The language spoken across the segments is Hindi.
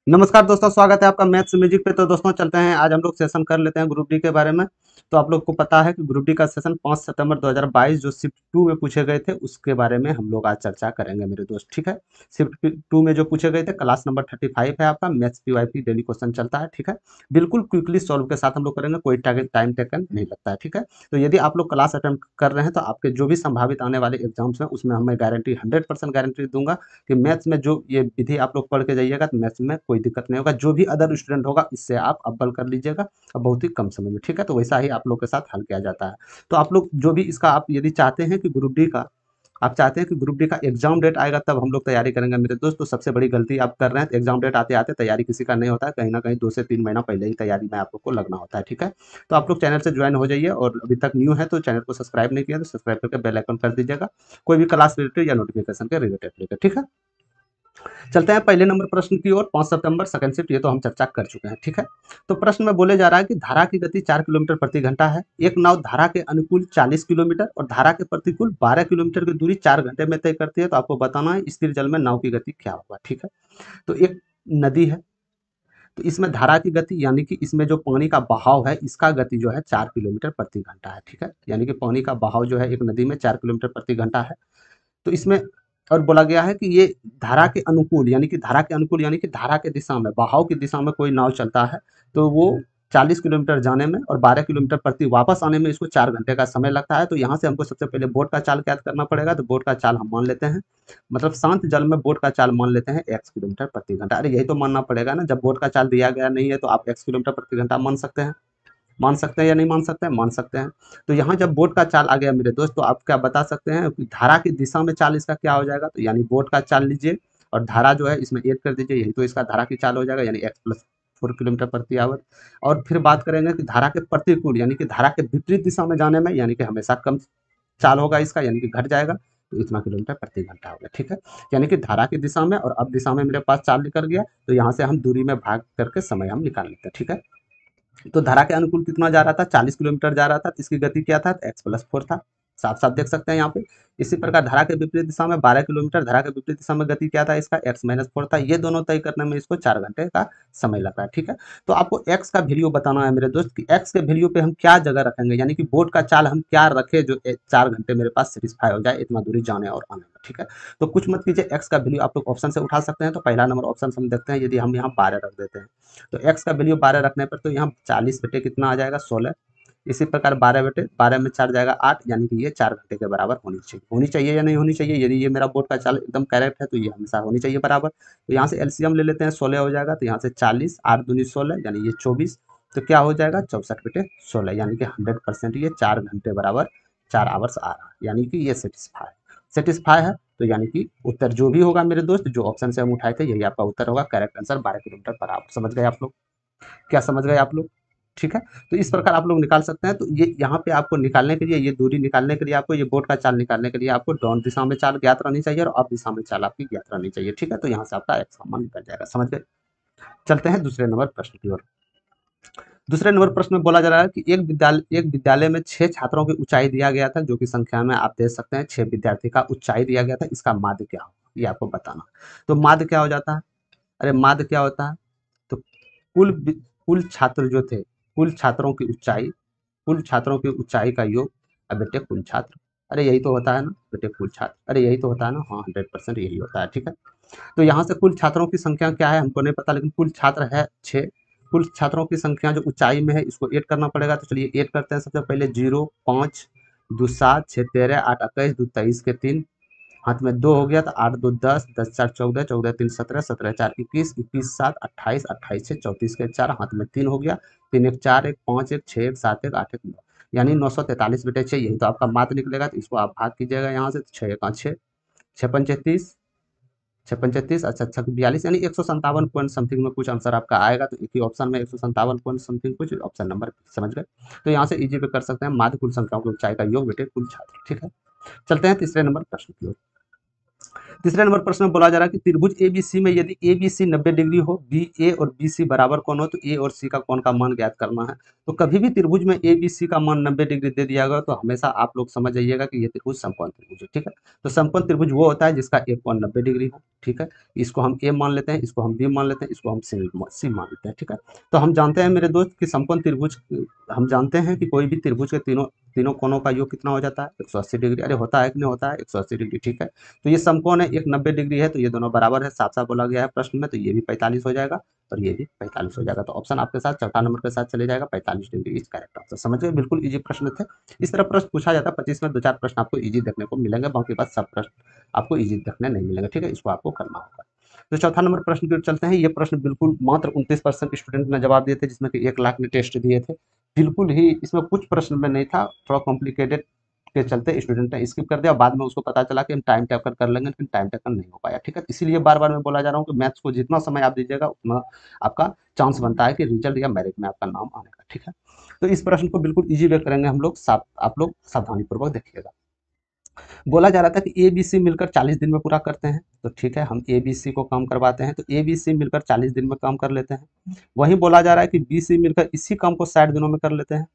नमस्कार दोस्तों, स्वागत है आपका मैथ्स म्यूजिक पे। तो दोस्तों चलते हैं, आज हम लोग सेशन कर लेते हैं ग्रुप डी के बारे में। तो आप लोग को पता है कि ग्रुप डी का सेशन 5 सितंबर 2022 जो शिफ्ट 2 में पूछे गए थे उसके बारे में हम लोग आज चर्चा करेंगे मेरे दोस्त। ठीक है, शिफ्ट 2 में जो पूछे गए थे, क्लास नंबर 35 है आपका, मैथ्स पीवाईपी डेली क्वेश्चन चलता है। ठीक है, बिल्कुल क्विकली सॉल्व के साथ हम लोग करेंगे, कोई टाइम टेकन नहीं लगता है। ठीक है, तो यदि आप लोग क्लास अटेंड कर रहे हैं तो आपके जो भी संभावित आने वाले एग्जाम्स हैं उसमें हमें गारंटी 100% गारंटी दूंगा कि मैथ्स में जो ये विधि आप लोग पढ़ के जाइएगा तो मैथ्स में कोई दिक्कत नहीं होगा। जो भी अदर स्टूडेंट होगा इससे आप अव्वल कर लीजिएगा और बहुत ही कम समय में। ठीक है, तो वैसा ही आप लोग के साथ हल किया जाता है। तो आप लोग जो भी इसका आप यदि चाहते हैं कि ग्रुप डी का आप चाहते हैं कि ग्रुप डी का एग्जाम डेट आएगा तब हम लोग तैयारी करेंगे मेरे दोस्त, तो सबसे बड़ी गलती आप कर रहे हैं। एग्जाम डेट आते आते तैयारी किसी का नहीं होता है, कहीं ना कहीं 2 से 3 महीना पहले ही तैयारी में आप लोग को लगना होता है। ठीक है, तो आप लोग चैनल से ज्वाइन हो जाइए और अभी तक न्यू है तो चैनल को सब्सक्राइब नहीं किया तो सब्सक्राइब करके बेल आइकन कर दीजिएगा, कोई भी क्लास रिलेटेड या नोटिफिकेशन के रिलेटेड लेकर। ठीक है, चलते हैं पहले नंबर प्रश्न की ओर। 5 सितंबर सेकंड शिफ्ट, ये तो हम चर्चा कर चुके हैं। ठीक है, तो प्रश्न में बोले जा रहा है कि धारा की गति 4 किलोमीटर प्रति घंटा है। एक नाव धारा के अनुकूल 40 किलोमीटर और धारा के प्रतिकूल 12 किलोमीटर की दूरी 4 घंटे में तय करती है। तो आपको बताना है स्थिर जल में नाव की गति क्या होगा। ठीक है, तो एक नदी है, तो इसमें धारा की गति यानी कि इसमें जो पानी का बहाव है इसका गति जो है 4 किलोमीटर प्रति घंटा है। ठीक है, यानी कि पानी का बहाव जो है एक नदी में 4 किलोमीटर प्रति घंटा है। तो इसमें और बोला गया है कि ये धारा के अनुकूल यानी कि धारा के अनुकूल यानी कि धारा के दिशा में, बहाव की दिशा में कोई नाव चलता है तो वो 40 किलोमीटर जाने में और 12 किलोमीटर प्रति वापस आने में इसको 4 घंटे का समय लगता है। तो यहाँ से हमको सबसे पहले बोट का चाल ज्ञात करना पड़ेगा। तो बोट का चाल हम मान लेते हैं, मतलब शांत जल में बोट का चाल मान लेते हैं x किलोमीटर प्रति घंटा। अरे यही तो मानना पड़ेगा ना, जब बोट का चाल दिया गया नहीं है तो आप x किलोमीटर प्रति घंटा मान सकते हैं। मान सकते हैं या नहीं मान सकते हैं? मान सकते हैं। तो यहाँ जब बोट का चाल आ गया मेरे दोस्त, तो आप क्या बता सकते हैं कि धारा की दिशा में चाल इसका क्या हो जाएगा? तो यानी बोट का चाल लीजिए और धारा जो है इसमें ऐड कर दीजिए, यही तो इसका धारा की चाल हो जाएगा, यानी x+4 किलोमीटर प्रति आवर। और फिर बात करेंगे कि धारा के प्रतिकूल यानी कि धारा के विपरीत दिशा में जाने में, यानी कि हमेशा कम चाल होगा इसका, यानी कि घट जाएगा, तो इतना किलोमीटर प्रति घंटा होगा। ठीक है, यानी कि धारा की दिशा में और अब दिशा में मेरे पास चाल निकल गया, तो यहाँ से हम दूरी में भाग करके समय हम निकाल लेते हैं। ठीक है, तो धारा के अनुकूल कितना जा रहा था? 40 किलोमीटर जा रहा था, तो इसकी गति क्या था? x+4 था। साफ साफ देख सकते हैं यहाँ पे। इसी प्रकार धारा के विपरीत दिशा में 12 किलोमीटर, धारा के विपरीत दिशा में गति क्या था इसका? x-4 था। ये दोनों तय करने में इसको 4 घंटे का समय लगा है। ठीक है, तो आपको x का वैल्यू बताना है मेरे दोस्त कि x के वैल्यू पे हम क्या जगह रखेंगे, यानी कि बोट का चाल हम क्या रखे जो 4 घंटे मेरे पास सेटिस्फाई हो जाए इतना दूरी जाने और आने में। ठीक है, तो कुछ मत कीजिए, x का वैल्यू आप लोग ऑप्शन से उठा सकते हैं। तो पहला नंबर ऑप्शन हम देखते हैं, यदि हम यहाँ 12 रख देते हैं तो x का वैल्यू 12 रखने पर तो यहाँ 40 बटे कितना आ जाएगा? 16। इसी प्रकार 12 बटे 12 में 4 जाएगा 8, यानी कि ये 4 घंटे के बराबर होनी चाहिए या नहीं होनी चाहिए? यदि ये मेरा बोर्ड का चाल एकदम करेक्ट है तो ये हमेशा होनी चाहिए बराबर। तो यहाँ से एलसीएम ले लेते हैं, 16 हो जाएगा, तो यहाँ से 40, 8 दूनी 16, यानी ये 24। तो क्या हो जाएगा? 64/16, यानी कि 100% ये 4 घंटे बराबर 4 आवर्स आ रहा है, यानी कि ये सेटिस्फाई है। तो यानी कि उत्तर जो भी होगा मेरे दोस्त, जो ऑप्शन से हम उठाए थे यही आपका उत्तर होगा। Correct answer 12 kilometre per hour. समझ गए आप लोग? क्या समझ गए आप लोग? ठीक है, तो इस प्रकार आप लोग निकाल सकते हैं। तो ये यहाँ पे आपको निकालने के लिए, ये दूरी निकालने के लिए, आपको ये बोट का चाल निकालने के लिए आपको डाउन दिशा में चाल ज्ञात रहनी चाहिए और अप दिशा में चाल आपकी ज्ञात रहनी चाहिए। ठीक है, तो यहाँ से आपका एक्स का मान निकल जाएगा। समझ गए? चलते हैं दूसरे नंबर प्रश्न की ओर। दूसरे नंबर प्रश्न में बोला जा रहा है कि एक विद्यालय में 6 छात्रों की ऊंचाई दिया गया था, जो कि संख्या में आप देख सकते हैं 6 विद्यार्थी का ऊंचाई दिया गया था। इसका माध्य क्या होगा ये आपको बताना। तो माध्य क्या हो जाता है? अरे माध्य क्या होता है? तो कुल छात्र जो थे, कुल छात्रों की ऊंचाई, कुल छात्रों की ऊंचाई का योग अब बेटे कुल छात्र। अरे यही तो होता है ना बेटे, कुल छात्र। अरे यही तो होता है ना, हाँ 100% यही होता है। ठीक है, तो यहाँ से कुल छात्रों की संख्या क्या है हमको नहीं पता, लेकिन कुल छात्र है 6। कुल छात्रों की संख्या जो ऊंचाई में है इसको ऐड करना पड़ेगा। तो चलिए ऐड करते हैं। सबसे पहले 0, 5, 2 7, 6 13, 8 21, 2 23 के 3, हाथ में 2 हो गया, तो 8 2 10, 10 4 14, 14 3 17, 17 4 21, 21 7 28, 28 6 34 के 4, हाथ में 3 हो गया, 3 1 4 1 5 1 6 1 7 1 8 1 9, यानी 943/6। यही तो आपका मात निकलेगा। तो इसको आप भाग कीजिएगा यहाँ से, 6 1 6, 6 पंचे 30, 6 पंचे 30, अच्छा अच्छा 42, यानी 157 पॉइंट समथिंग में कुछ आंसर आपका आएगा। तो एक ही ऑप्शन में 157 पॉइंट समथिंग कुछ, ऑप्शन नंबर बी। समझ गए? तो यहाँ से इजी पे कर सकते हैं, माध्य कुल संख्याओं की ऊंचाई का योग बेटे कुल छात्र। ठीक है, चलते हैं तीसरे नंबर प्रश्न की ओर। तीसरे नंबर प्रश्न में बोला जा रहा है कि त्रिभुज एबीसी में यदि एबीसी 90 डिग्री हो, बी ए और बीसी बराबर कोण हो, तो ए और सी का कोण का मान ज्ञात करना है। तो कभी भी त्रिभुज में एबीसी का मान 90 डिग्री दे दिया गया तो हमेशा आप लोग समझ जाइएगा कि ये त्रिभुज समकोण त्रिभुज है, ठीक है। तो समकोण त्रिभुज वो होता है जिसका एक कोण 90 डिग्री हो, ठीक है। इसको हम ए मान लेते हैं, इसको हम बी मान लेते हैं, इसको हम सी मान लेते हैं, ठीक है। तो हम जानते हैं मेरे दोस्त कि समकोण त्रिभुज, हम जानते हैं कि कोई भी त्रिभुज के तीनों तीनों कोणों का योग कितना हो जाता है, 180 डिग्री। अरे होता है कि नहीं होता है, 180 डिग्री, ठीक है। तो ये समकोण है, एक 90 डिग्री है, तो ये दोनों बराबर है, साफ साफ बोला गया है प्रश्न में। तो ये भी 45 हो जाएगा और ये भी 45 हो जाएगा। तो ऑप्शन आपके साथ चौथा नंबर के साथ चले जाएगा, 45 डिग्री इज करेक्ट आंसर। समझ गए, बिल्कुल इजी प्रश्न थे। इस तरह प्रश्न पूछा जाता है 25 में 2-4 प्रश्न आपको इजी देखने को मिलेंगे, बाकी बात सब प्रश्न आपको इजी देखने नहीं मिलेंगे, ठीक है। इसको आपको करना होगा। तो चौथा नंबर प्रश्न की ओर चलते हैं। ये प्रश्न बिल्कुल मात्र 29% स्टूडेंट ने जवाब दिए थे, जिसमें कि 1 लाख ने टेस्ट दिए थे। बिल्कुल ही इसमें कुछ प्रश्न में नहीं था, थोड़ा कॉम्प्लिकेटेड के चलते स्टूडेंट ने स्किप कर दिया। बाद में उसको पता चला कि हम टाइम टेकर कर लेंगे, लेकिन टाइम टेकर नहीं हो पाया, ठीक है। इसीलिए बार बार मैं बोला जा रहा हूँ कि मैथ्स को जितना समय आप दीजिएगा उतना आपका चांस बनता है कि रिजल्ट या मेरिट में आपका नाम आने का, ठीक है। तो इस प्रश्न को बिल्कुल इजी वे करेंगे हम लोग, आप लोग सावधानी पूर्वक देखिएगा। बोला जा रहा था कि ए बी सी मिलकर 40 दिन में पूरा करते हैं, तो ठीक है, हम ए बी सी को काम करवाते हैं। तो ए बी सी मिलकर 40 दिन में काम कर लेते हैं। वहीं बोला जा रहा है कि बी सी मिलकर इसी काम को 60 दिनों में कर लेते हैं,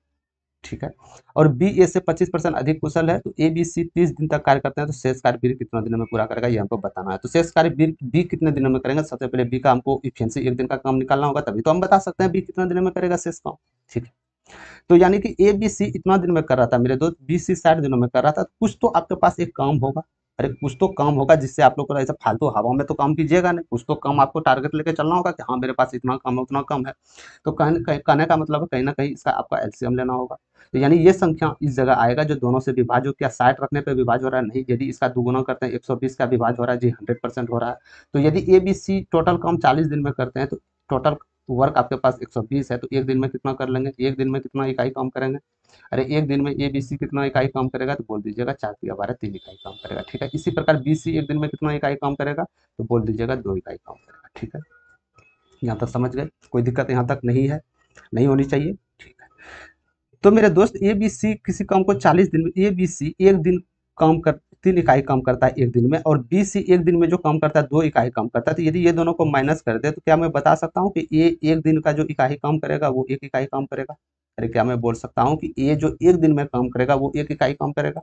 ठीक है। और बी ए से 25% अधिक कुशल है। तो ए बी सी 30 दिन तक कार्य करते हैं, तो शेष कार्य बी कितना दिनों में पूरा करेगा, ये हमको बताना है। तो शेष कार्य बी कितने दिनों में करेंगे, सबसे पहले बी का हमको इफिशिएंसी 1 दिन का काम निकालना होगा, तभी तो हम बता सकते हैं बी कितना दिनों में करेगा शेष काम, ठीक है। तो यानी कि ए बी सी इतना दिन में कर रहा था मेरे दोस्त, बी सी 60 दिनों में कर रहा था। कुछ तो आपके पास एक काम होगा, अरे कुछ तो काम होगा जिससे आप लोग को ऐसा फालतू हवा में तो काम कीजिएगा नहीं, कुछ तो काम आपको टारगेट लेके चलना होगा कि हाँ मेरे पास इतना काम है उतना काम है। तो कहने का मतलब है कहीं ना कहीं इसका आपका एलसीएम लेना होगा। तो यानी ये संख्या इस जगह आएगा जो दोनों से विभाज्य हो। क्या 60 रखने पे विभाज्य हो रहा है, नहीं। यदि इसका दुगुना करते हैं 120 का विभाज्य हो रहा है जी, 100% हो रहा है। तो यदि ए बी सी टोटल काम 40 दिन में करते हैं, तो टोटल वर्क आपके पास 120 है, तो एक दिन में कितना कर लेंगे, एक दिन में कितना इकाई काम करेंगे। अरे एक दिन में ए बी सी कितना इकाई काम करेगा, तो बोल दीजिएगा 4 या 12 3 इकाई काम करेगा, ठीक है। इसी प्रकार बी सी एक दिन में कितना इकाई काम करेगा, तो बोल दीजिएगा 2 इकाई काम करेगा, ठीक है। यहाँ तक समझ गए, कोई दिक्कत यहाँ तक नहीं है, नहीं होनी चाहिए, ठीक है। तो मेरे दोस्त ए बी सी किसी काम को 40 दिन में, ए बी सी एक दिन काम कर 3 इकाई काम करता है एक दिन में, और बी सी एक दिन में जो काम करता है 2 इकाई काम करता है। तो यदि ये दोनों को माइनस कर दे तो क्या मैं बता सकता हूँ कि ए एक दिन का जो इकाई काम करेगा वो 1 इकाई काम करेगा। अरे क्या मैं बोल सकता हूँ कि ए जो एक दिन में काम करेगा वो 1 इकाई काम करेगा,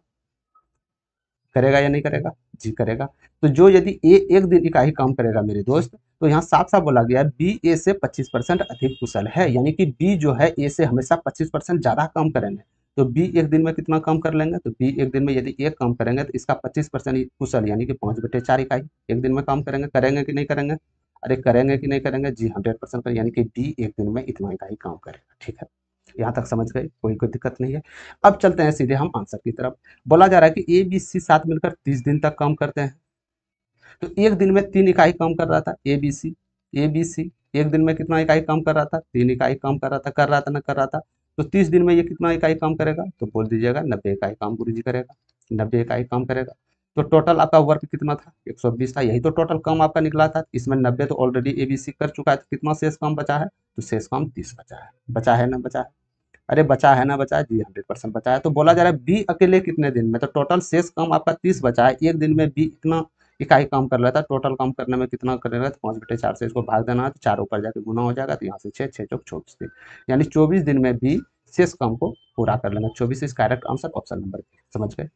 करेगा या नहीं करेगा, जी करेगा। तो जो यदि ए एक दिन इकाई काम करेगा मेरे दोस्त, तो यहाँ साफ साफ बोला गया है बी ए से 25% अधिक कुशल है, यानी कि बी जो है ए से हमेशा 25% ज्यादा काम करेंगे। तो बी एक दिन में कितना काम कर लेंगे, तो बी एक दिन में यदि एक काम करेंगे तो इसका 25% कुशल यानी कि 5/4 इकाई एक दिन में काम करेंगे। करेंगे कि नहीं करेंगे, अरे करेंगे कि नहीं करेंगे जी, 100% यानी कि बी एक दिन में इतना इकाई काम करेगा, ठीक है। यहाँ तक समझ गए, कोई कोई दिक्कत नहीं है। अब चलते हैं सीधे हम आंसर की तरफ। बोला जा रहा है कि ए बी सी साथ मिलकर 30 दिन तक काम करते हैं। तो एक दिन में 3 इकाई काम कर रहा था ए बी सी एक दिन में कितना इकाई काम कर रहा था, 3 इकाई काम कर रहा था, ना कर रहा था। तो 30 दिन में ये कितना इकाई काम करेगा, तो बोल दीजिएगा 90 इकाई काम गुरुजी करेगा, 90 इकाई काम करेगा। तो टोटल आपका वर्क कितना था, 120 था, यही तो टोटल काम आपका निकला था। इसमें 90 तो ऑलरेडी ए बी सी कर चुका है, तो कितना शेष काम बचा है, तो शेष काम 30 बचा है, बचा है ना बचा है, अरे बचा है ना बचा है जी, 100% बचा है। तो बोला जा रहा है बी अकेले कितने दिन में, तो टोटल शेष काम आपका 30 बचा है। एक दिन में बी इतना इकाई काम कर लेता है, टोटल काम करने में कितना करेगा, तो 5/4 से इसको भाग देना है, तो 4 ऊपर जाके गुना हो जाएगा। तो यहाँ से 6 6 चौक 24 दिन, यानी 24 दिन में भी शेष काम को पूरा कर लेना। 24 is correct answer, option number B. समझ गए,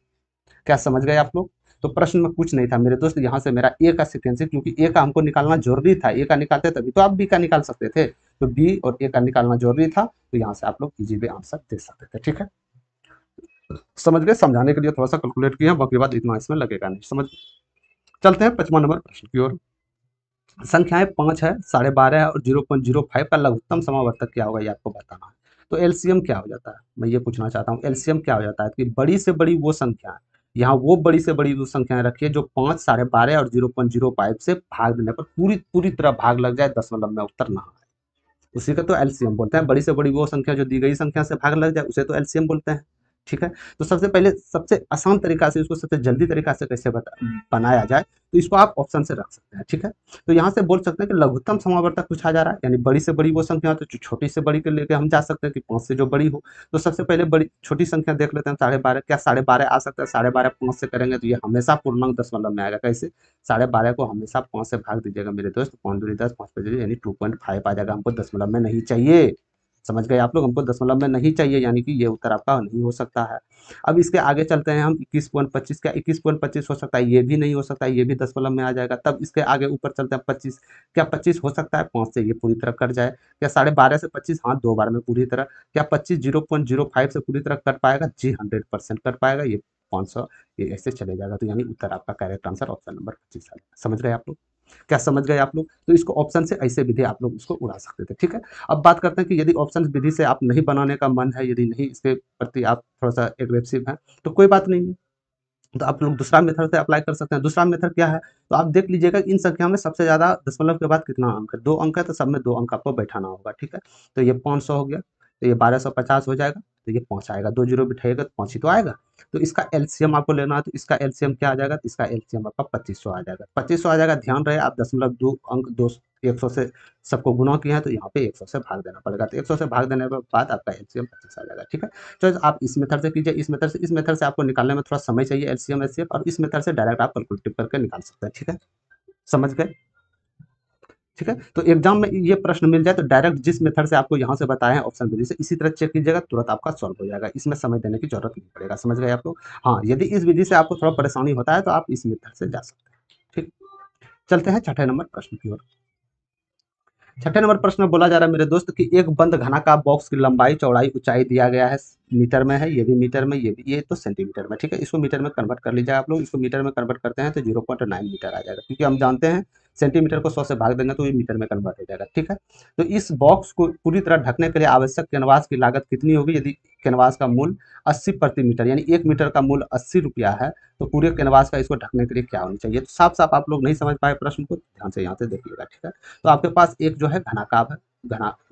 क्या समझ गए आप लोग। तो प्रश्न में कुछ नहीं था मेरे दोस्त, यहाँ से मेरा ए का सीक्वेंस है, क्योंकि ए का हमको निकालना जरूरी था, ए का निकालते तभी तो आप बी का निकाल सकते थे। तो बी और ए का निकालना जरूरी था, तो यहाँ से आप लोग इजी वे आंसर दे सकते थे, ठीक है। समझ गए, समझाने के लिए थोड़ा सा कैलकुलेट किया, बाकी बात इतना इसमें लगेगा नहीं, समझ। चलते हैं 55 नंबर प्रश्न की ओर। संख्याएं 5 है, 12.5 है और 0.05 का लघुत्तम समावर्तक क्या होगा, ये आपको बताना है। तो एलसीएम क्या हो जाता है, मैं ये पूछना चाहता हूँ, एलसीएम क्या हो जाता है कि बड़ी से बड़ी वो संख्या है, यहाँ वो बड़ी से बड़ी वो संख्याएं रखिए जो 5, 12.5 और 0.05 से भाग देने पर पूरी पूरी तरह भाग लग जाए, दशमलव में उत्तर ना आए, उसी का तो एलसीएम बोलते हैं। बड़ी से बड़ी वो संख्या जो दी गई संख्या से भाग लग जाए उसे तो एलसीएम बोलते हैं, ठीक है। तो सबसे पहले सबसे आसान तरीका से इसको सबसे जल्दी तरीका से कैसे बनाया जाए, तो इसको आप ऑप्शन से रख सकते हैं। ठीक है। तो यहाँ से बोल सकते हैं कि लघुत्तम समावर्तक पूछा जा रहा है, यानी बड़ी से बड़ी वो संख्या, तो छोटी से बड़ी के लेके हम जा सकते हैं कि 5 से जो बड़ी हो। तो सबसे पहले बड़ी छोटी संख्या देख लेते हैं, 12.5। क्या 12.5 आ सकता है? 12.5 5 से करेंगे तो ये हमेशा पूर्णांक दशमलव में आएगा। कैसे? 12.5 को हमेशा 5 से भाग दीजिएगा मेरे दोस्त, 5 दूनी 10, 5 पचे यानी 2.5 आ जाएगा। हमको दशमलव में नहीं चाहिए। समझ गए आप लोग? हमको दशमलव में नहीं चाहिए, यानी कि ये उत्तर आपका नहीं हो सकता है। अब इसके आगे चलते हैं हम, 21.25। क्या 21.25 हो सकता है? ये भी नहीं हो सकता है, ये भी दशमलव में आ जाएगा। तब इसके आगे ऊपर चलते हैं 25। क्या 25 हो सकता है? 5 से ये पूरी तरह कट जाए। क्या 12.5 से 25? हाँ, 2 बार में पूरी तरह। क्या 25 0.05 से पूरी तरह कट पाएगा? जी 100% कट पाएगा। ये 500 ये ऐसे चले जाएगा। तो यानी उत्तर आपका करेक्ट आंसर ऑप्शन नंबर 25 आ जाएगा। समझ गए आप लोग? क्या समझ गए आप लोग? तो इसको ऑप्शन से ऐसे विधि आप लोग इसको उड़ा सकते थे। ठीक है। अब बात करते हैं कि यदि ऑप्शन विधि से आप नहीं बनाने का मन है, यदि नहीं इसके प्रति आप थोड़ा सा एग्रेसिव हैं, तो कोई बात नहीं है। तो आप लोग दूसरा मेथड से अप्लाई कर सकते हैं। दूसरा मेथड क्या है? तो आप देख लीजिएगा इन संख्या में सबसे ज़्यादा दशमलव के बाद कितना अंक है? 2 अंक है, तो सब में 2 अंक आपको बैठाना होगा। ठीक है। तो ये 500 हो गया, तो ये 1250 हो जाएगा, तो ये 5 आएगा। 2 जीरो बिठाइएगा तो 5 ही तो आएगा। तो इसका एलसीएम आपको लेना है, तो इसका एलसीएम क्या आ जाएगा? तो इसका एलसीएम आपका 2500 आ जाएगा। 2500 आ जाएगा। ध्यान रहे आप दशमलव 2 अंक 2 100 से सबको गुणा किए हैं, तो यहाँ पे 100 से भाग देना पड़ेगा। तो 100 से भाग देने के बाद आपका एलसीएम 25 आ जाएगा। ठीक है। तो आप इस मेथड से कीजिए। इस मेथड से आपको निकालने में थोड़ा समय चाहिए एलसीएम एचसीएफ, और इस मेथड से डायरेक्ट आप कैलकुलेट करके निकाल सकते हैं। ठीक है। समझ गए? ठीक है। तो एग्जाम में ये प्रश्न मिल जाए तो डायरेक्ट जिस मेथड से आपको यहाँ से बताए हैं ऑप्शन विधि से, इसी तरह चेक कीजिएगा, तुरंत आपका सॉल्व हो जाएगा। इसमें समय देने की जरूरत नहीं पड़ेगा। समझ गए आप लोग? हाँ, यदि इस विधि से आपको थोड़ा परेशानी होता है तो आप इस मेथड से जा सकते हैं। ठीक। चलते हैं छठे नंबर प्रश्न की ओर। छठे नंबर प्रश्न में बोला जा रहा है मेरे दोस्त कि एक बंद घनाकार बॉक्स की लंबाई चौड़ाई ऊंचाई दिया गया है मीटर में है, ये भी मीटर में, ये भी, ये तो सेंटीमीटर में। ठीक है। इसको मीटर में कन्वर्ट कर लीजिए आप लोग। इसको मीटर में कन्वर्ट करते हैं तो 0.9 मीटर आ जाएगा, क्योंकि हम जानते हैं सेंटीमीटर को 100 से भाग देंगे तो ये मीटर में कन्वर्ट हो जाएगा। ठीक है। तो इस बॉक्स को पूरी तरह ढकने के लिए आवश्यक कैनवास की लागत कितनी होगी? यदि कैनवास का मूल्य 80 प्रति मीटर, यानी 1 मीटर का मूल्य 80 रुपया है, तो पूरे कैनवास का इसको ढकने के लिए क्या होनी चाहिए? तो साफ साफ आप लोग नहीं समझ पाए प्रश्न को, ध्यान से यहाँ से देखिएगा। ठीक है। तो आपके पास एक जो है घनाकार है,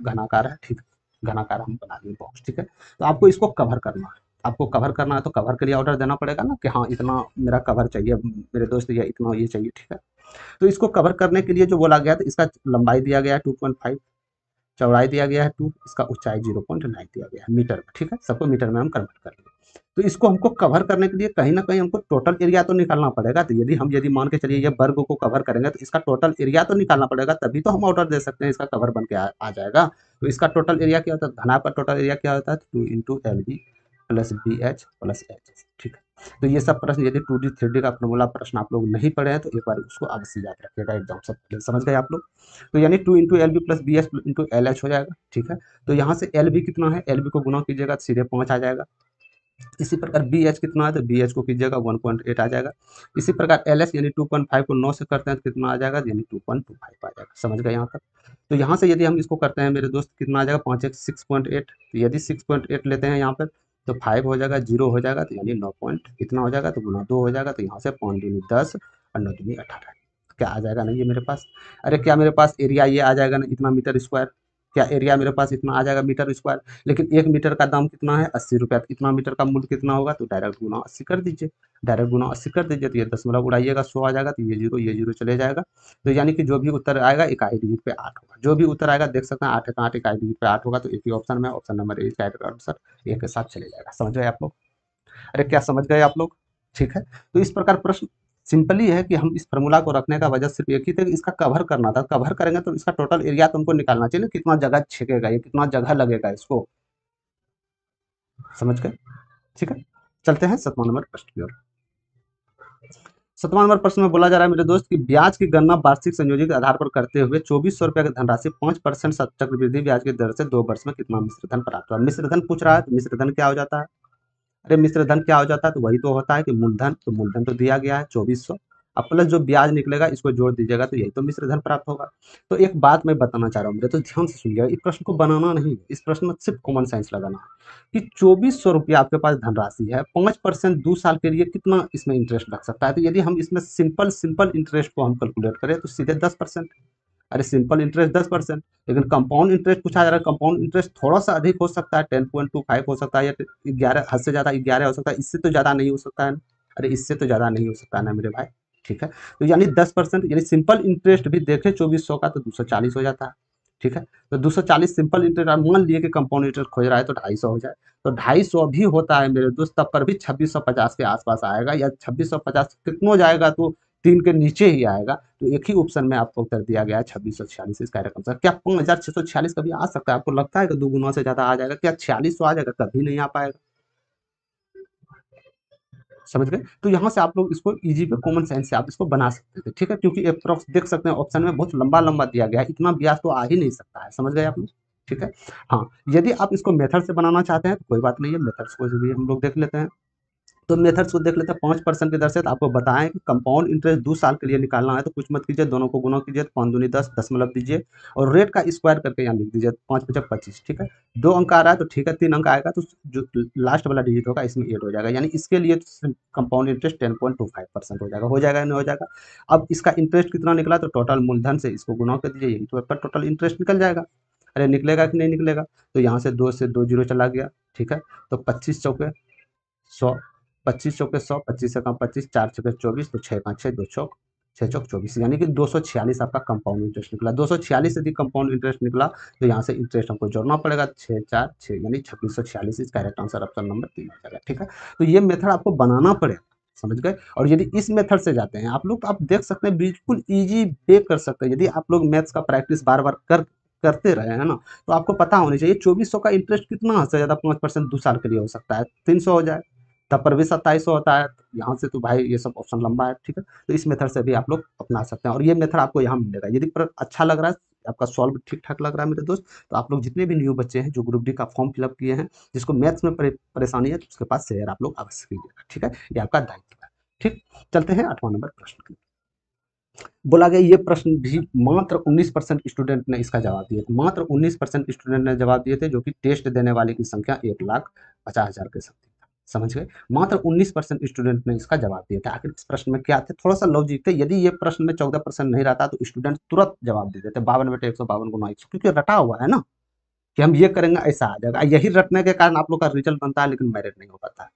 घनाकार है। ठीक है। घनाकार हम बना दिए बॉक्स। ठीक है। तो आपको इसको कवर करना है। आपको कवर करना है तो कवर के लिए ऑर्डर देना पड़ेगा ना, कि हाँ इतना मेरा कवर चाहिए मेरे दोस्त, या इतना ये चाहिए। ठीक है। तो इसको कवर करने के लिए जो बोला गया था, इसका लंबाई दिया गया है 2.5, चौड़ाई दिया गया है 2, इसका ऊंचाई 0.9 दिया गया है मीटर में। ठीक है। सबको मीटर में हम कन्वर्ट कर लेंगे। तो इसको हमको कवर करने के लिए कहीं ना कहीं हमको टोटल एरिया तो निकालना पड़ेगा। तो यदि मान के चलिए ये वर्ग को कवर करेंगे तो इसका टोटल एरिया तो निकालना पड़ेगा, तभी तो हम ऑर्डर दे सकते हैं इसका कवर बन के आ जाएगा। तो इसका टोटल एरिया क्या होता है? घना का टोटल एरिया क्या होता है? 2 × LB plus BH plus HS। ठीक है। तो ये सब प्रश्न यदि 2D 3D का फॉर्मूला प्रश्न आप लोग नहीं पढ़े हैं तो एक बार उसको अवश्य याद रखिएगा एग्जाम से पहले। समझ गए आप लोग? तो यानी 2 × LB plus BH into LH हो जाएगा। ठीक है। तो यहाँ से LB कितना है? LB को गुना कीजिएगा तो सीधे 5 आ जाएगा। इसी प्रकार BH कितना है? तो BH को कीजिएगा 1.8 आ जाएगा। इसी प्रकार LH यानी 2.5 को 9 से करते हैं तो कितना आ जाएगा? यानी 2.25 आ जाएगा। समझ गए यहाँ तक? तो यहाँ से यदि हम इसको करते हैं मेरे दोस्त, कितना आ जाएगा? 5 एक 6.8। तो यदि 6.8 लेते हैं यहाँ पर तो 5 हो जाएगा, 0 हो जाएगा, तो यानी 9 पॉइंट इतना हो जाएगा, तो गुना 2 हो जाएगा। तो यहाँ से 5 दूनी 10 और 9 दूनी 18। क्या आ जाएगा ना ये मेरे पास? अरे क्या मेरे पास एरिया ये आ जाएगा ना इतना मीटर स्क्वायर? क्या एरिया मेरे पास इतना आ जाएगा मीटर स्क्वायर? लेकिन 1 मीटर का दाम कितना है? 80 रुपया। इतना मीटर का मूल्य कितना होगा? तो डायरेक्ट गुना 80 कर दीजिए। डायरेक्ट गुना 80 कर दीजिए तो ये दशमलव उड़ाइएगा, 100 आ जाएगा, तो ये जीरो चले जाएगा। तो यानी कि जो भी उत्तर आएगा इकाई डिजिट पे 8 होगा। जो भी उत्तर आएगा देख सकते हैं 8 का 8 इकाई डिजिट पे 8 होगा। तो एक ही ऑप्शन में ऑप्शन नंबर ए का आंसर एक के साथ चले जाएगा। समझ गए आप लोग? अरे क्या समझ गए आप लोग? ठीक है। तो इस प्रकार प्रश्न सिंपली है कि हम इस फार्मूला को रखने का वजह सिर्फ एक ही था कि इसका कवर करना था। कवर करेंगे तो इसका टोटल एरिया तुमको निकालना चाहिए, कितना जगह छेकेगा ये, कितना जगह लगेगा इसको। समझ गए? ठीक है। चलते हैं 7वां नंबर प्रश्न की ओर। 7वां नंबर प्रश्न में बोला जा रहा है मेरे दोस्त कि ब्याज की गणना वार्षिक संयोजन के आधार पर करते हुए 2400 रुपये की धनराशि 5% चक्रवृद्धि ब्याज की दर से 2 वर्ष में कितना मिश्र धन प्राप्त हुआ? मिश्र धन पूछ रहा है, तो मिश्र धन क्या हो जाता है? अरे मिश्र धन क्या हो जाता है? तो वही तो होता है कि मूलधन, तो मूलधन तो दिया गया है 2400, अब प्लस जो ब्याज निकलेगा इसको जोड़ दीजिएगा, तो यही तो मिश्र धन प्राप्त होगा। तो एक बात मैं बताना चाह रहा हूँ मेरे, तो ध्यान से सुनिएगा, इस प्रश्न को बनाना नहीं, इस प्रश्न में सिर्फ कॉमन सेंस लगाना है कि 2400 रुपया आपके पास धनराशि है, 5% 2 साल के लिए कितना इसमें इंटरेस्ट लग सकता है? तो यदि हम इसमें सिंपल सिंपल इंटरेस्ट को हम कैलकुलेट करें तो सीधे 10%। अरे सिंपल इंटरेस्ट 10%, लेकिन कंपाउंड इंटरेस्ट पूछा जा रहा है, कंपाउंड इंटरेस्ट थोड़ा सा अधिक हो सकता है, 10.25 हो सकता है, या 11, हद से ज़्यादा 11 हो सकता है, इससे तो ज़्यादा नहीं हो सकता है ना। अरे इससे तो ज़्यादा नहीं हो सकता है ना मेरे भाई। ठीक है, तो यानी 10%, यानी सिंपल इंटरेस्ट भी देखें 2400 का तो 240 हो जाता है। ठीक है, तो 240 सिंपल इंटरेस्ट, मान लिए कि कंपाउंड इंटरेस्ट खोज रहा है तो 250 हो जाए, तो 250 भी होता है मेरे दोस्त, तब पर भी 2650 के आसपास आएगा, या 2650 कितनों जाएगा तो 3 के नीचे ही आएगा। तो एक ही ऑप्शन में आपको उत्तर दिया गया है 2646 इसका रकम सर। क्या 5646 कभी आ सकता है? आपको लगता है कि दो गुना से ज्यादा आ जाएगा? क्या 46 आ जाएगा? कभी नहीं आ पाएगा। समझ गए? तो यहाँ से आप लोग इसको इजी पे कॉमन सेंस से आप इसको बना सकते थे। ठीक है, क्योंकि अप्रोक्स देख सकते हैं ऑप्शन में बहुत लंबा लंबा दिया गया है, इतना ब्याज तो आ ही नहीं सकता है। समझ गए आप लोग? ठीक है, हाँ, यदि आप इसको मेथड से बनाना चाहते हैं तो कोई बात नहीं है, मेथड्स को भी हम लोग देख लेते हैं। तो मेथड्स को देख लेते हैं। 5% की दर से तो आपको बताएं कि कंपाउंड इंटरेस्ट 2 साल के लिए निकालना है तो कुछ मत कीजिए, दोनों को गुना कीजिए, 5 दूनी 10, दशमलव दीजिए और रेट का स्क्वायर करके यहाँ लिख दीजिए, 5 पचक 25। ठीक है, 2 अंक आ रहा है तो ठीक है, 3 अंक आएगा तो जो लास्ट वाला डिजिट होगा इसमें एड हो जाएगा, यानी इसके लिए कंपाउंड इंटरेस्ट 10.25% हो जाएगा नहीं हो जाएगा। अब इसका इंटरेस्ट कितना निकला तो टोटल मूलधन से इसको गुना कर दीजिए, यही तो आपका टोटल इंटरेस्ट निकल जाएगा। अरे निकलेगा कि नहीं निकलेगा? तो यहाँ से 2 से 2 जीरो चला गया। ठीक है, तो 25 चौके 100, 25 चौके 100, 25 से कम 25, 4 चौके 24, तो 6 5 6, 2 चौक 6 चौक 24, यानी कि 246 आपका कंपाउंड इंटरेस्ट निकला। 246 यदि कंपाउंड इंटरेस्ट निकला तो यहाँ से इंटरेस्ट हमको जोड़ना पड़ेगा, 6 4 6 यानी 2646, इसका करेक्ट आंसर ऑप्शन नंबर 3 हो जाएगा। ठीक है, तो ये मेथड आपको बनाना पड़ेगा। समझ गए? और यदि इस मेथड से जाते हैं आप लोग तो आप देख सकते हैं बिल्कुल ईजी वे कर सकते हैं। यदि आप लोग मैथ्स का प्रैक्टिस बार बार करते रहे हैं ना, तो आपको पता होनी चाहिए 2400 का इंटरेस्ट कितना से ज़्यादा 5% 2 साल के लिए हो सकता है, 300 हो जाए, तब पर भी 2700 होता है। यहाँ से तो भाई ये सब ऑप्शन लंबा है। ठीक है, तो इस मेथड से भी आप लोग अपना सकते हैं और ये मेथड आपको यहाँ मिलेगा। यदि पर अच्छा लग रहा है, आपका सॉल्व ठीक ठाक लग रहा है मेरे दोस्त, तो आप लोग जितने भी न्यू बच्चे हैं जो ग्रुप डी का फॉर्म फिलअप किए हैं, जिसको मैथ्स में परेशानी है तो उसके पास शेयर आप लोग अवश्य कीजिएगा। ठीक है, ये आपका दायित्व है। ठीक, चलते हैं 8वां नंबर प्रश्न की। बोला गया ये प्रश्न भी मात्र 19% स्टूडेंट ने इसका जवाब दिए थे, मात्र 19% स्टूडेंट ने जवाब दिए थे, जो कि टेस्ट देने वाले की संख्या 1,50,000 के समथिंग था। समझ गए? मात्र 19% स्टूडेंट ने इसका जवाब दिया था। आखिर इस प्रश्न में क्या थे? थोड़ा सा लॉजिक थे। यदि ये प्रश्न में 14% नहीं रहता तो स्टूडेंट तुरंत जवाब दे देते, 52/152 गुना 100, क्योंकि रटा हुआ है ना कि हम ये करेंगे ऐसा आ जाएगा। यही रटने के कारण आप लोग का रिजल्ट बनता है लेकिन मेरिट नहीं हो पाता है।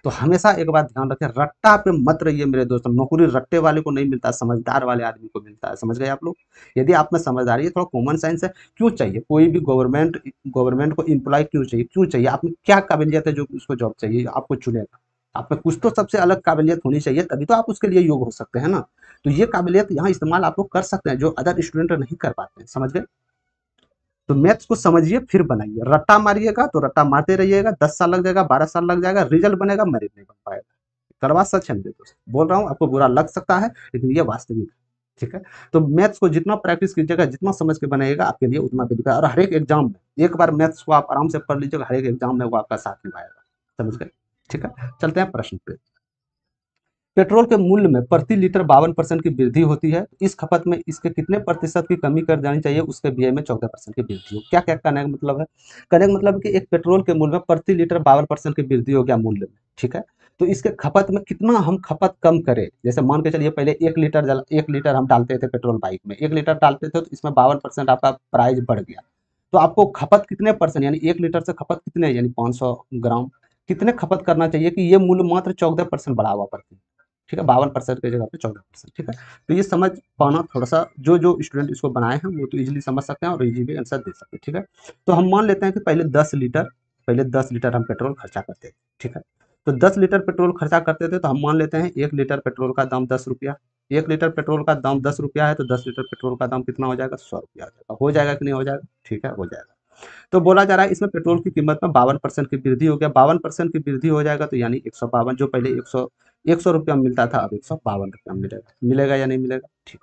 तो हमेशा एक बात ध्यान रखें, रट्टा पे मत रहिए मेरे दोस्तों। नौकरी रट्टे वाले को नहीं मिलता, समझदार वाले आदमी को मिलता है। समझ गए आप लोग? यदि आप में समझदारी है, थोड़ा कॉमन सेंस है, क्यों चाहिए कोई भी गवर्नमेंट को एम्प्लॉय क्यों चाहिए? क्यों चाहिए? आप में क्या काबिलियत है जो उसको जॉब चाहिए, आपको चुनेगा? आप में कुछ तो सबसे अलग काबिलियत होनी चाहिए, तभी तो आप उसके लिए योग्य हो सकते हैं ना। तो ये काबिलियत यहाँ इस्तेमाल आप लोग कर सकते हैं जो अदर स्टूडेंट नहीं कर पाते हैं। समझ गए? तो मैथ्स को समझिए फिर बनाइए। रट्टा मारिएगा तो रट्टा मारते रहिएगा, 10 साल लग जाएगा, 12 साल लग जाएगा, रिजल्ट बनेगा, मेरिट नहीं बन पाएगा। कड़वा सच है मेरे दोस्त, बोल रहा हूँ, आपको बुरा लग सकता है लेकिन ये वास्तविक है। ठीक है, तो मैथ्स को जितना प्रैक्टिस कीजिएगा, जितना समझ के बनाइएगा, आपके लिए उतना बेनिफिट है। और हर एक एग्जाम में एक बार मैथ्स को आप आराम से पढ़ लीजिएगा, हर एक एग्जाम में वो आपका साथ निभाएगा। समझ गए? ठीक है, चलते हैं प्रश्न पे। पेट्रोल के मूल्य में प्रति लीटर 52% की वृद्धि होती है, इस खपत में इसके कितने प्रतिशत की कमी कर जानी चाहिए उसके व्यय में 14% की वृद्धि हो? क्या क्या कहने का मतलब है? कहने का मतलब कि एक पेट्रोल के मूल्य में प्रति लीटर 52% की वृद्धि हो गया मूल्य में। ठीक है, तो इसके खपत में कितना हम खपत कम करें? जैसे मान के चलिए पहले 1 लीटर हम डालते थे पेट्रोल बाइक में, 1 लीटर डालते थे तो इसमें 52% आपका प्राइस बढ़ गया, तो आपको खपत कितने परसेंट, यानी 1 लीटर से खपत कितने, यानी 500 ग्राम कितने खपत करना चाहिए कि ये मूल्य मात्र 14% बढ़ा हुआ पड़ती है? ठीक है, 52% की जगह पे 14%। ठीक है, तो ये समझ पाना थोड़ा सा, जो जो स्टूडेंट इसको बनाए हैं वो तो इजीली समझ सकते हैं और इजीली आंसर दे सकते हैं। ठीक है, तो हम मान लेते हैं कि पहले 10 लीटर हम पेट्रोल खर्चा करते थे। ठीक है, तो 10 लीटर पेट्रोल खर्चा करते थे, तो हम मान लेते हैं 1 लीटर पेट्रोल का दाम 10 रुपया। 1 लीटर पेट्रोल का दाम 10 रुपया है तो 10 लीटर पेट्रोल का दाम कितना हो जाएगा? 100 रुपया हो जाएगा। हो जाएगा कि नहीं हो जाएगा? ठीक है, हो जाएगा। तो बोला जा रहा है इसमें पेट्रोल की कीमत में 52% की वृद्धि हो गया, 52% की वृद्धि हो जाएगा तो यानी 152, जो पहले 100 रुपया मिलता था अब 152 रुपया मिलेगा। मिलेगा या नहीं मिलेगा? ठीक।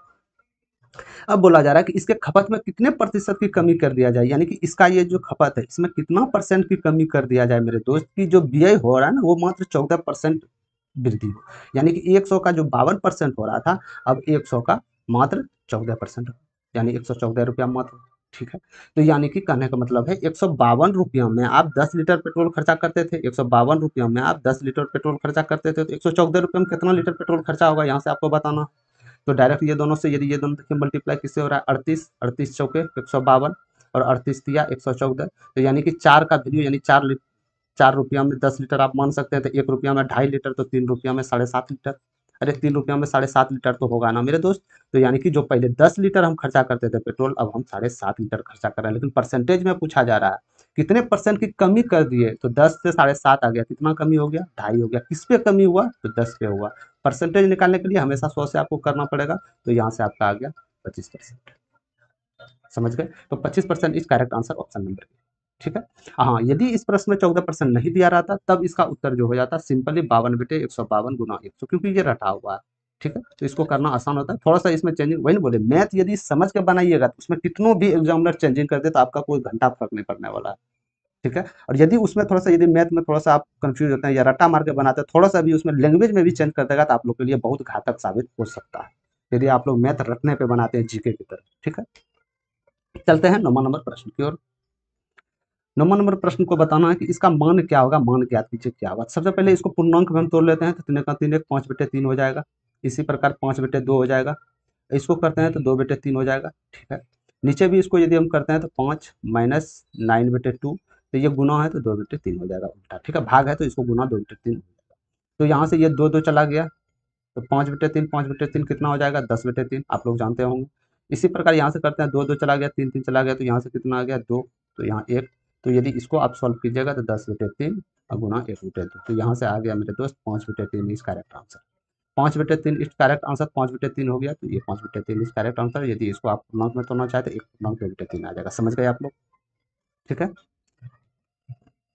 अब बोला जा रहा है कि इसके खपत में कितने प्रतिशत की कमी कर दिया जाए, यानी कि इसका ये जो खपत है इसमें कितना परसेंट की कमी कर दिया जाए मेरे दोस्त, की जो व्यय हो रहा है ना वो मात्र 14% वृद्धि हो, यानी कि 100 का जो 52% हो रहा था अब 100 का मात्र 14%, यानी 114 रुपया मात्र। ठीक है, तो यानी कि कहने का मतलब है 152 रुपया में आप 10 लीटर पेट्रोल खर्चा करते थे, 152 रुपया में आप 10 लीटर पेट्रोल खर्चा करते थे, तो 114 रुपये में कितना लीटर पेट्रोल खर्चा होगा यहाँ से आपको बताना। तो डायरेक्ट ये दोनों से, यदि ये दोनों देखिए मल्टीप्लाई किससे हो रहा है, 38, 38 चौके 152 और 38 तिया 114, तो यानी कि 4 का वैल्यू यानी 4 रुपया में 10 लीटर आप मान सकते हैं, तो 1 रुपया में 2.5 लीटर, तो 3 रुपया में 7.5 लीटर। अरे 3 रुपया में 7.5 लीटर तो होगा ना मेरे दोस्त। तो यानी कि जो पहले 10 लीटर हम खर्चा करते थे पेट्रोल, अब हम 7.5 लीटर खर्चा कर रहे हैं। लेकिन परसेंटेज में पूछा जा रहा है कितने परसेंट की कमी कर दिए, तो 10 से 7.5 आ गया, कितना कमी हो गया, 2.5 हो गया। किस पे कमी हुआ, तो 10 पे हुआ। परसेंटेज निकालने के लिए हमेशा 100 से आपको करना पड़ेगा, तो यहाँ से आपका आ गया 25%। समझ गए, तो 25% is correct answer option number A. ठीक है। हाँ, यदि इस प्रश्न में 14% नहीं दिया रहता तब इसका उत्तर जो हो जाता सिंपली 52/152 गुना 100, क्योंकि ये रटा हुआ है। ठीक है, तो इसको करना आसान होता है। थोड़ा सा इसमें चेंजिंग, वही बोले मैथ यदि समझ के बनाइएगा तो उसमें कितनों भी एग्जामिनर चेंजिंग कर दे तो आपका कोई घंटा फर्क नहीं पड़ने वाला है। ठीक है, और यदि उसमें थोड़ा सा, यदि मैथ में थोड़ा सा आप कंफ्यूज होते हैं या रट्टा मार के बनाते हैं, थोड़ा सा भी उसमें लैंग्वेज में भी चेंज कर देगा तो आप लोग के लिए बहुत घातक साबित हो सकता है, यदि आप लोग मैथ रटने पे बनाते हैं जीके की तरह। ठीक है, चलते हैं 9वां नंबर प्रश्न की ओर। 9वां नंबर प्रश्न को बताना है कि इसका मान क्या होगा, मान ज्ञात कीजिए क्या होगा। सबसे पहले इसको पूर्णांक में हम तोड़ लेते हैं, तो 3 का 3 1 5/3 हो जाएगा। इसी प्रकार 5/2 हो जाएगा। इसको करते हैं तो 2/3 हो जाएगा। ठीक है, नीचे भी इसको यदि हम करते हैं तो 5 माइनस 9/2, तो ये गुना है तो 2/3 हो जाएगा उल्टा। ठीक है, भाग है तो इसको गुना 2/3 हो जाएगा। तो यहाँ से ये 2 चला गया, तो 5/3 कितना हो जाएगा, 10/3 आप लोग जानते होंगे। इसी प्रकार यहाँ से करते हैं, 2 चला गया, 3 चला गया, तो यहाँ से कितना आ गया, 2, तो यहाँ 1। तो यदि इसको आप सॉल्व कीजिएगा तो 10/3 और गुना 1/2, तो यहाँ से आ गया मेरे दोस्त 5/3 is correct answer. 5/3 is correct answer, 5/3 हो गया, तो ये 5/3 इज करेक्ट आंसर। यदि इसको आप पूर्णांक में तोड़ना चाहते तो 1/3 आ जाएगा। समझ गए आप लोग। ठीक है,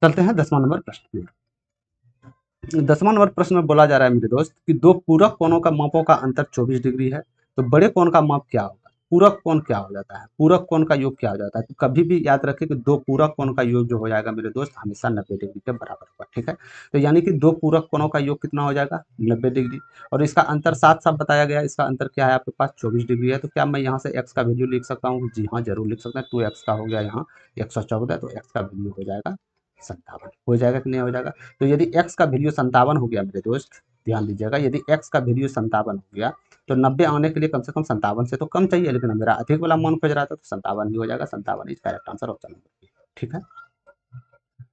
चलते हैं 10वां नंबर प्रश्न की ओर। 10वां नंबर प्रश्न में बोला जा रहा है मेरे दोस्त कि दो पूरक कोणों का मापों का अंतर 24 डिग्री है, तो बड़े कोण का माप क्या होगा। पूरक कोण क्या हो जाता है, पूरक कोण का योग क्या हो जाता है, तो कभी भी याद रखें कि दो पूरक कोण का योग जो हो जाएगा मेरे दोस्त हमेशा 90 डिग्री के बराबर होगा। ठीक है, तो यानी कि दो पूरक कोणों का योग कितना हो जाएगा, 90 डिग्री। और इसका अंतर साफ साफ बताया गया है, इसका अंतर क्या है आपके पास, 24 डिग्री है। तो क्या मैं यहाँ से एक्स का वैल्यू लिख सकता हूँ, जी हाँ जरूर लिख सकते हैं। 2x का हो गया यहाँ 114, तो एक्स का वैल्यू हो जाएगा 57। हो जाएगा कि नहीं हो जाएगा। तो यदि x का वैल्यू 57 हो गया मेरे दोस्त, ध्यान दीजिएगा, यदि x का वैल्यू 57 हो गया तो 90 आने के लिए कम से कम 57 से तो कम चाहिए, लेकिन मेरा अधिक वाला मान खोज रहा था, तो 57 ही हो जाएगा। 57 is correct answer option number. ठीक है,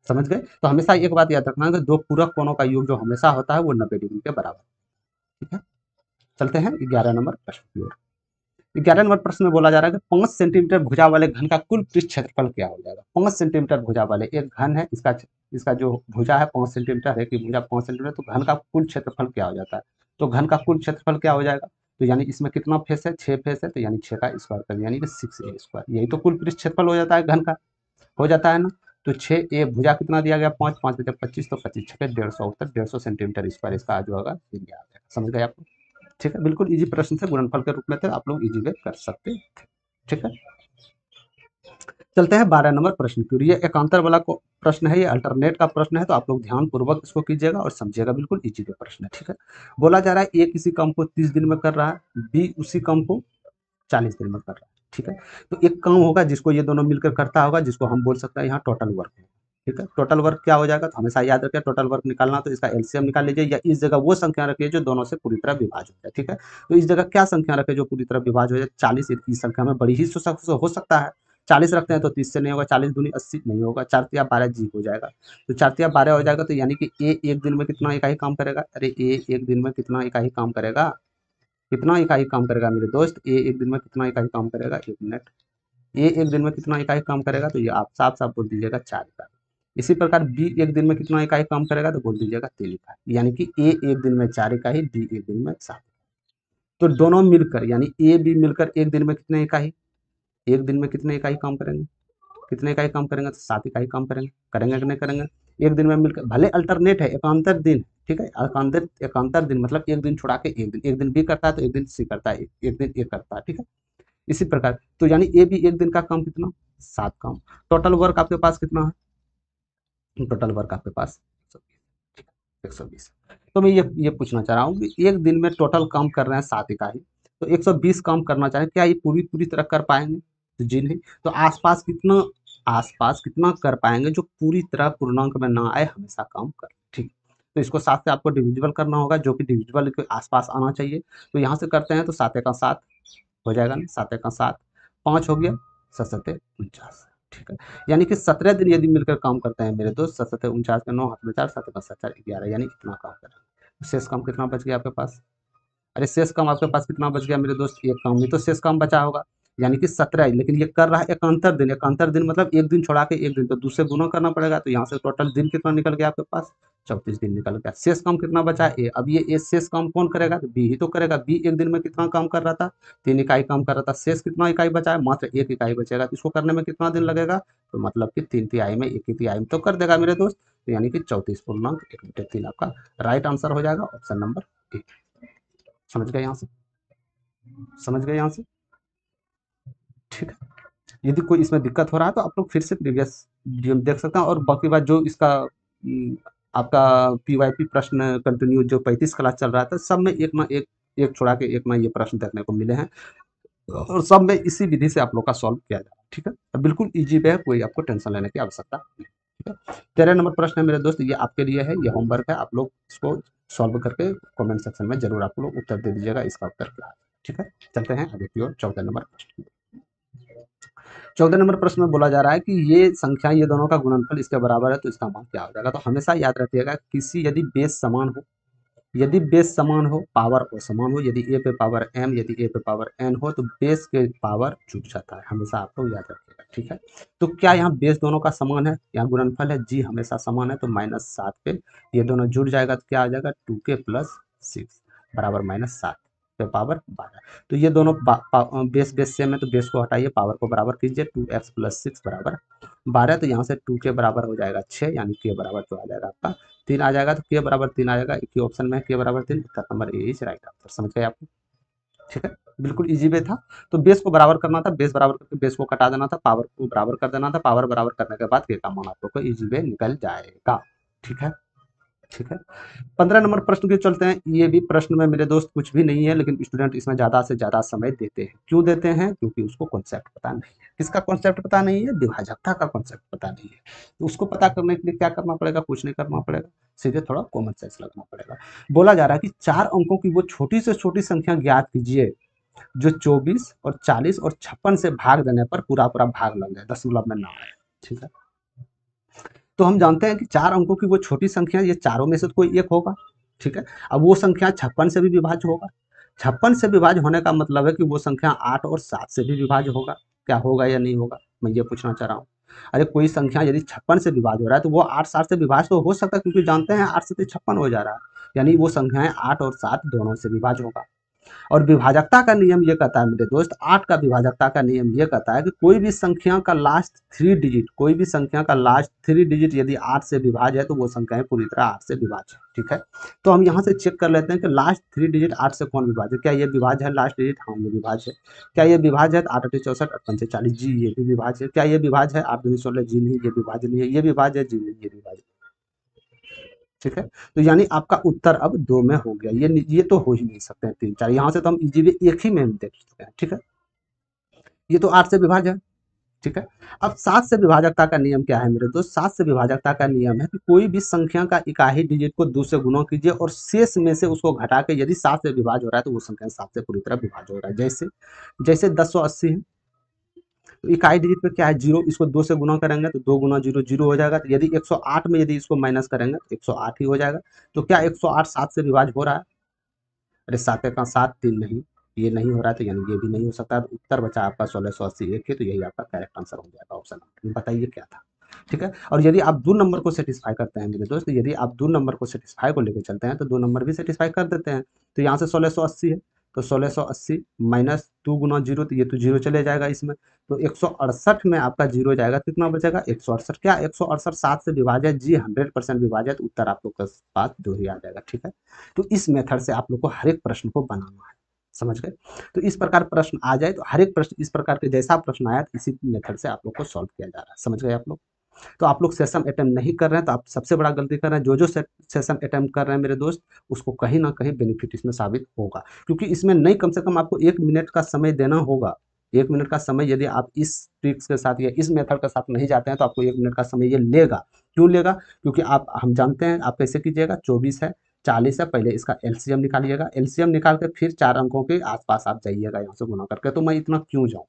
समझ गए। तो हमेशा एक बात याद रखना है कि दो पूरक कोणों का योग जो हमेशा होता है वो 90 डिग्री के बराबर। ठीक है, चलते हैं 11 नंबर प्रश्न की ओर। 11 नंबर प्रश्न में बोला जा रहा है कि 5 सेंटीमीटर भुजा वाले घन का कुल पृष्ठ क्षेत्रफल क्या हो जाएगा। 5 सेंटीमीटर भुजा वाले एक घन है, इसका इसका जो भुजा है 5 सेंटीमीटर है, कि भुजा 5 सेंटीमीटर, तो घन का कुल क्षेत्रफल क्या हो जाता है। तो घन का कुल क्षेत्रफल क्या हो जाएगा, तो यानी इसमें कितना फेस है, 6 फेस है, तो यानी 6 का स्क्वायर कर, यानी कि 6a²। यही तो कुल पृष्ठ क्षेत्रफल हो जाता है घन का, हो जाता है ना। तो 6a, भुजा कितना दिया गया 5, 5 बटे 25, तो 25 छके 150 उत्तर 150 सेंटीमीटर स्क्वायर इसका जो होगा एरिया आ जाएगा। समझ गए आप। ठीक है, बिल्कुल इजी प्रश्न थे, गुणनफल के रूप में थे, आप लोग इजी वे कर सकते थे। ठीक है, चलते हैं 12 नंबर प्रश्न की ओर। ये एकांतर वाला प्रश्न है, ये अल्टरनेट का प्रश्न है, तो आप लोग ध्यान पूर्वक इसको कीजिएगा और समझिएगा, बिल्कुल इजी वे प्रश्न है। ठीक है, बोला जा रहा है ए किसी काम को 30 दिन में कर रहा है, बी उसी काम को 40 दिन में कर रहा है। ठीक है, तो एक काम होगा जिसको ये दोनों मिलकर करता होगा, जिसको हम बोल सकते हैं यहाँ टोटल वर्क। ठीक है, टोटल वर्क क्या हो जाएगा, तो हमेशा याद रखें टोटल वर्क निकालना, तो इसका एलसीएम निकाल लीजिए, या इस जगह वो संख्या रखिए जो दोनों से पूरी तरह विभाज्य हो जाए। ठीक है, तो इस जगह क्या संख्या रखें जो पूरी तरह विभाज्य हो जाए, 40। इस संख्या में बड़ी ही हो सकता है, 40 रखते हैं तो 30 से नहीं होगा, 40 दूनी 80 नहीं होगा, 4 तिया 12 जी हो जाएगा। तो 4 तिया 12 हो जाएगा, तो यानी कि ए एक दिन में कितना इकाई काम करेगा, अरे ए एक दिन में कितना इकाई काम करेगा, कितना इकाई काम करेगा मेरे दोस्त, ए एक दिन में कितना इकाई काम करेगा, 1 मिनट। ए एक दिन में कितना इकाई काम करेगा, तो ये आप साफ साफ बोल दीजिएगा 4 इकाई। इसी प्रकार बी एक दिन में कितना इकाई काम करेगा, तो बोल दीजिएगा 3 इकाई। यानी कि ए एक दिन में 4 इकाई, बी एक दिन में 7। तो दोनों मिलकर यानी ए बी मिलकर एक दिन में कितने इकाई, एक दिन में कितने इकाई काम करेंगे, कितने इकाई काम करेंगे, तो 7 इकाई काम करेंगे। करेंगे कि नहीं करेंगे, एक दिन में मिलकर, भले अल्टरनेट है, एकांतर दिन। ठीक है, एकांतर एकांतर दिन मतलब एक दिन छुड़ा के एक दिन बी करता है तो एक दिन सी करता है, एक दिन ए करता है। ठीक है, इसी प्रकार तो यानी ए भी एक दिन का काम कितना, 7 काम। टोटल वर्क आपके पास कितना है, टोटल वर्क आपके पास 120। तो मैं ये पूछना चाह रहा हूँ कि एक दिन में टोटल काम कर रहे हैं 7 इकाई, तो 120 काम करना चाहें, क्या ये पूरी पूरी तरह कर पाएंगे, तो जी नहीं। तो आसपास कितना कर पाएंगे जो पूरी तरह पूर्णांक में ना आए, हमेशा काम कर। ठीक, तो इसको 7 से आपको डिविजिबल करना होगा, जो कि डिविजिबल के आसपास आना चाहिए। तो यहाँ से करते हैं तो 7 एका 7 हो जाएगा ना, 7 एका 7, 5 हो गया, 7 सत्ते 49, ठीक है। यानी कि 17 दिन यदि मिलकर काम करते हैं मेरे दोस्त, 7 सत्ते 49 में 9 हाथ में 4, 7 एका 7 4 11, यानी इतना काम करेंगे। शेष काम कितना बच गया आपके पास? अरे शेष काम आपके पास कितना बच गया मेरे दोस्त? एक काम भी तो शेष काम बचा होगा, यानी कि 17, लेकिन ये कर रहा है एकांतर दिन। एकांतर दिन मतलब एक दिन छोड़ा के एक दिन, तो दूसरे गुना करना पड़ेगा। तो यहाँ से टोटल दिन कितना निकल गया आपके पास? 34 दिन निकल गया। शेष काम कितना बचा? ए। अब ये ए शेष काम कौन करेगा? तो बी ही तो करेगा। बी एक दिन में कितना काम कर रहा था? 3 इकाई काम कर रहा था। शेष कितना इकाई बचा है? मात्र 1 इकाई बचेगा। तो इसको करने में कितना दिन लगेगा? तो मतलब कि 3 तिहाई में 1 तिहाई में तो कर देगा मेरे दोस्त। तो यानी कि 34.1/3 आपका राइट आंसर हो जाएगा, ऑप्शन नंबर ए। समझ गए यहाँ से? समझ गए यहाँ से? ठीक है। यदि कोई इसमें दिक्कत हो रहा है तो आप लोग फिर से प्रीवियस वीडियो में देख सकते हैं, और बाकी बात जो इसका आपका पीवाईपी प्रश्न कंटिन्यू जो 35 क्लास चल रहा था, सब में एक ना एक छोड़ा के एक ना ये प्रश्न देखने को मिले हैं, और सब में इसी विधि से आप लोग का सॉल्व किया जाए। ठीक है, अब बिल्कुल इजी वे है, कोई आपको टेंशन लेने की आवश्यकता नहीं। ठीक है, 13 नंबर प्रश्न है मेरे दोस्त, ये आपके लिए है, ये होमवर्क है, आप लोग इसको सॉल्व करके कमेंट सेक्शन में जरूर आप लोग उत्तर दे दीजिएगा इसका उत्तर क्या है। ठीक है, चलते हैं आगे की ओर। 14 नंबर प्रश्न। 14 नंबर प्रश्न में बोला जा रहा है कि ये संख्या, ये दोनों का गुणनफल इसके बराबर है, तो इसका मान क्या हो जाएगा? तो हमेशा याद रखिएगा, किसी यदि बेस समान हो, यदि बेस समान हो, पावर और समान हो, यदि ए पे पावर m, यदि ए पे पावर n हो, तो बेस के पावर जुड़ जाता है। हमेशा आपको याद रखिएगा। ठीक है, तो क्या यहाँ बेस दोनों का समान है? यहाँ गुणनफल है, जी हमेशा समान है, तो -7 पे ये दोनों जुड़ जाएगा, तो क्या आ जाएगा? 2k + 6 बराबर -7 पे पावर 12। तो ये दोनों बेस बेस सेम है, तो बेस को हटाइए, पावर को बराबर कीजिए, 2x + 6 बराबर 12। तो यहाँ से 2k बराबर हो जाएगा 6, यानी k बराबर तो आ जाएगा आपका 3 आ जाएगा। तो k बराबर 3 आ जाएगा, एक ही ऑप्शन में k बराबर 3, उत्तर number A is right answer. समझ गए आपको? ठीक है, बिल्कुल इजी वे था। तो बेस को बराबर करना था, बेस बराबर करके बेस को कटा देना था, पावर को बराबर कर देना था, पावर बराबर करने के बाद के का मान आप लोग को इजी वे निकल जाएगा। ठीक है, ठीक है। 15 नंबर प्रश्न के चलते हैं। ये भी प्रश्न में मेरे दोस्त कुछ भी नहीं है, लेकिन स्टूडेंट इसमें ज़्यादा से ज़्यादा समय देते हैं। क्यों देते हैं? क्योंकि उसको कॉन्सेप्ट पता नहीं है। किसका कॉन्सेप्ट पता नहीं है? विभाजकता का कॉन्सेप्ट पता नहीं है। तो उसको पता करने के लिए क्या करना पड़ेगा? कुछ नहीं करना पड़ेगा, सीधे थोड़ा कॉमन सेंस लगना पड़ेगा। बोला जा रहा है कि 4 अंकों की वो छोटी से छोटी संख्या ज्ञात कीजिए जो 24 और 40 और 56 से भाग देने पर पूरा पूरा भाग लग जाए, दशमलव में ना आए। ठीक है, तो हम जानते हैं कि 4 अंकों की वो छोटी संख्या, ये चारों में से तो कोई एक होगा। ठीक है, अब वो संख्या 56 से भी विभाज्य होगा। 56 से विभाज्य होने का मतलब है कि वो संख्या 8 और 7 से भी विभाज्य होगा। क्या होगा या नहीं होगा, मैं ये पूछना चाह रहा हूँ। अरे कोई संख्या यदि 56 से विभाज्य हो रहा है, तो वो 8 7 से विभाज्य तो हो सकता है, क्योंकि जानते हैं 8 से 56 हो जा रहा है, यानी वो संख्याएं 8 और 7 दोनों से विभाज्य होगा। और विभाजकता का नियम ये कहता है मेरे दोस्त, 8 का विभाजकता का नियम ये कहता है कि कोई भी संख्या का लास्ट 3 डिजिट, कोई भी संख्या का लास्ट 3 डिजिट यदि 8 से विभाज्य है, तो वो संख्याएं पूरी तरह 8 से विभाज्य है। ठीक है, तो हम यहाँ से चेक कर लेते हैं कि लास्ट 3 डिजिट 8 से कौन विभाज्य है। क्या ये विभाज्य है लास्ट डिजिट? हाँ, ये विभाज्य है। क्या ये विभाज्य है? 8 8 64 8 5 40, जी ये भी विभाज्य है। क्या ये विभाज्य है? 8 2 16, जी नहीं, ये विभाज्य नहीं है। ये विभाज्य है? जी नहीं, ये विभाज्य। ठीक है, तो यानी आपका उत्तर अब 2 में हो गया। ये तो हो ही नहीं सकते हैं 3 4, यहाँ से तो हम इजी वे एक ही में हम देख सकते हैं। ठीक है, ये तो 8 से विभाज्य है। ठीक है, अब 7 से विभाजकता का नियम क्या है मेरे दोस्त? 7 से विभाजकता का नियम है कि कोई भी संख्या का इकाई डिजिट को 2 से गुणा कीजिए और शेष में से उसको घटा के यदि 7 से विभाज्य हो रहा है, तो वो संख्या 7 से पूरी तरह विभाज्य हो रहा है। जैसे जैसे 1080 है, तो इकाई डिजिट पे क्या है? 0, इसको 2 से गुना करेंगे तो 2 गुना 0 0 हो जाएगा। तो यदि 108 में यदि इसको माइनस करेंगे तो 108 ही हो जाएगा। तो क्या 108 7 से विभाज्य हो रहा है? अरे 7 का 7 3 नहीं, ये नहीं हो रहा है, तो यानी ये भी नहीं हो सकता। तो उत्तर बचा आपका 1680 एक है, तो यही आपका करेक्ट आंसर हो जाएगा, ऑप्शन नंबर। बताइए क्या था? ठीक है, और यदि आप 2 नंबर को सेटिस्फाई करते हैं मेरे दोस्त, यदि आप 2 नंबर को सेटिस्फाई को लेकर चलते हैं, तो 2 नंबर भी सेटिस्फाई कर देते हैं। तो यहाँ से 1680 है, तो 1680 माइनस 2 गुना 0, तो ये तो 0 चले जाएगा इसमें। तो 168 में आपका 0 जाएगा, कितना बचेगा? 168। क्या 168 7 से विभाज्य है? जी 100% विभाज्य है, तो उत्तर आप लोग के पास 2 ही आ जाएगा। ठीक है, तो इस मेथड से आप लोग को हर एक प्रश्न को बनाना है। समझ गए? तो इस प्रकार प्रश्न आ जाए तो हर एक प्रश्न इस प्रकार के जैसा प्रश्न आया, इसी मेथड से आप लोग को सॉल्व किया जा रहा है। समझ गए आप लोग? तो आप लोग सेशन अटेम्प्ट नहीं कर रहे हैं, तो आप सबसे बड़ा गलती कर रहे हैं। जो सेशन अटेम्प्ट कर रहे हैं मेरे दोस्त, उसको कहीं ना कहीं बेनिफिट इसमें साबित होगा, क्योंकि इसमें नहीं कम से कम आपको 1 मिनट का समय देना होगा। 1 मिनट का समय यदि आप इस ट्रिक्स के साथ या इस मेथड के साथ नहीं जाते हैं तो आपको 1 मिनट का समय ये लेगा। क्यों लेगा? क्योंकि आप हम जानते हैं आप कैसे कीजिएगा, 24 है, 40 है, पहले इसका एलसीएम निकालिएगा, एलसीएम निकाल के फिर 4 अंकों के आस-पास आप जाइएगा यहाँ से गुना करके। तो मैं इतना क्यों जाऊँ?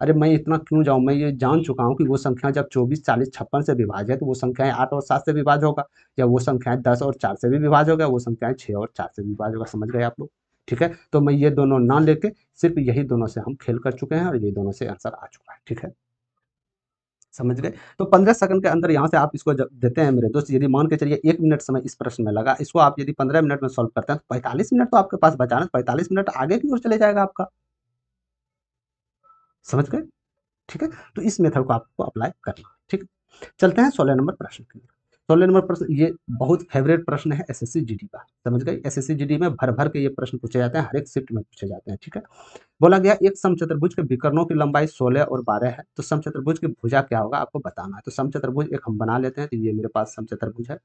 अरे मैं इतना क्यों जाऊँ? मैं ये जान चुका हूँ कि वो संख्या जब 24, 40, 56 से विभाज्य है तो वो संख्याएँ 8 और 7 से विभाज्य होगा, या वो संख्याएँ 10 और 4 से भी विभाज्य होगा, वो संख्याएँ 6 और 4 से विभाज्य होगा। समझ गए आप लोग? ठीक है? तो मैं ये दोनों ना लेके सिर्फ़ यही दोनों से हम खेल कर चुके हैं और ये दोनों से आंसर आ चुका है। ठीक है? समझ गए? तो 15 सेकंड के अंदर यहाँ से आप इसको जब देते हैं मेरे दोस्त, यदि मान के चलिए 1 मिनट समय इस प्रश्न में लगा, इसको आप यदि 15 मिनट में सॉल्व करते हैं तो 45 मिनट तो आपके पास बचा ना, 45 मिनट आगे की ओर चले जाएगा आपका। समझ गए? ठीक है? तो इस मेथड को आपको अप्लाई करना है। ठीक है? चलते हैं 16 नंबर प्रश्न की ओर। 16 नंबर प्रश्न ये बहुत फेवरेट प्रश्न है एसएससी जीडी का। समझ गए? एसएससी जीडी में भर-भर के ये प्रश्न पूछे जाते हैं, हर एक शिफ्ट में पूछे जाते हैं। ठीक है? बोला गया एक समचतुर्भुज के विकर्णों की लंबाई 16 और 12 है, तो समचतुर्भुज की भुजा क्या होगा आपको बताना है। तो समचतुर्भुज एक हम बना लेते हैं, तो ये मेरे पास समचतुर्भुज है।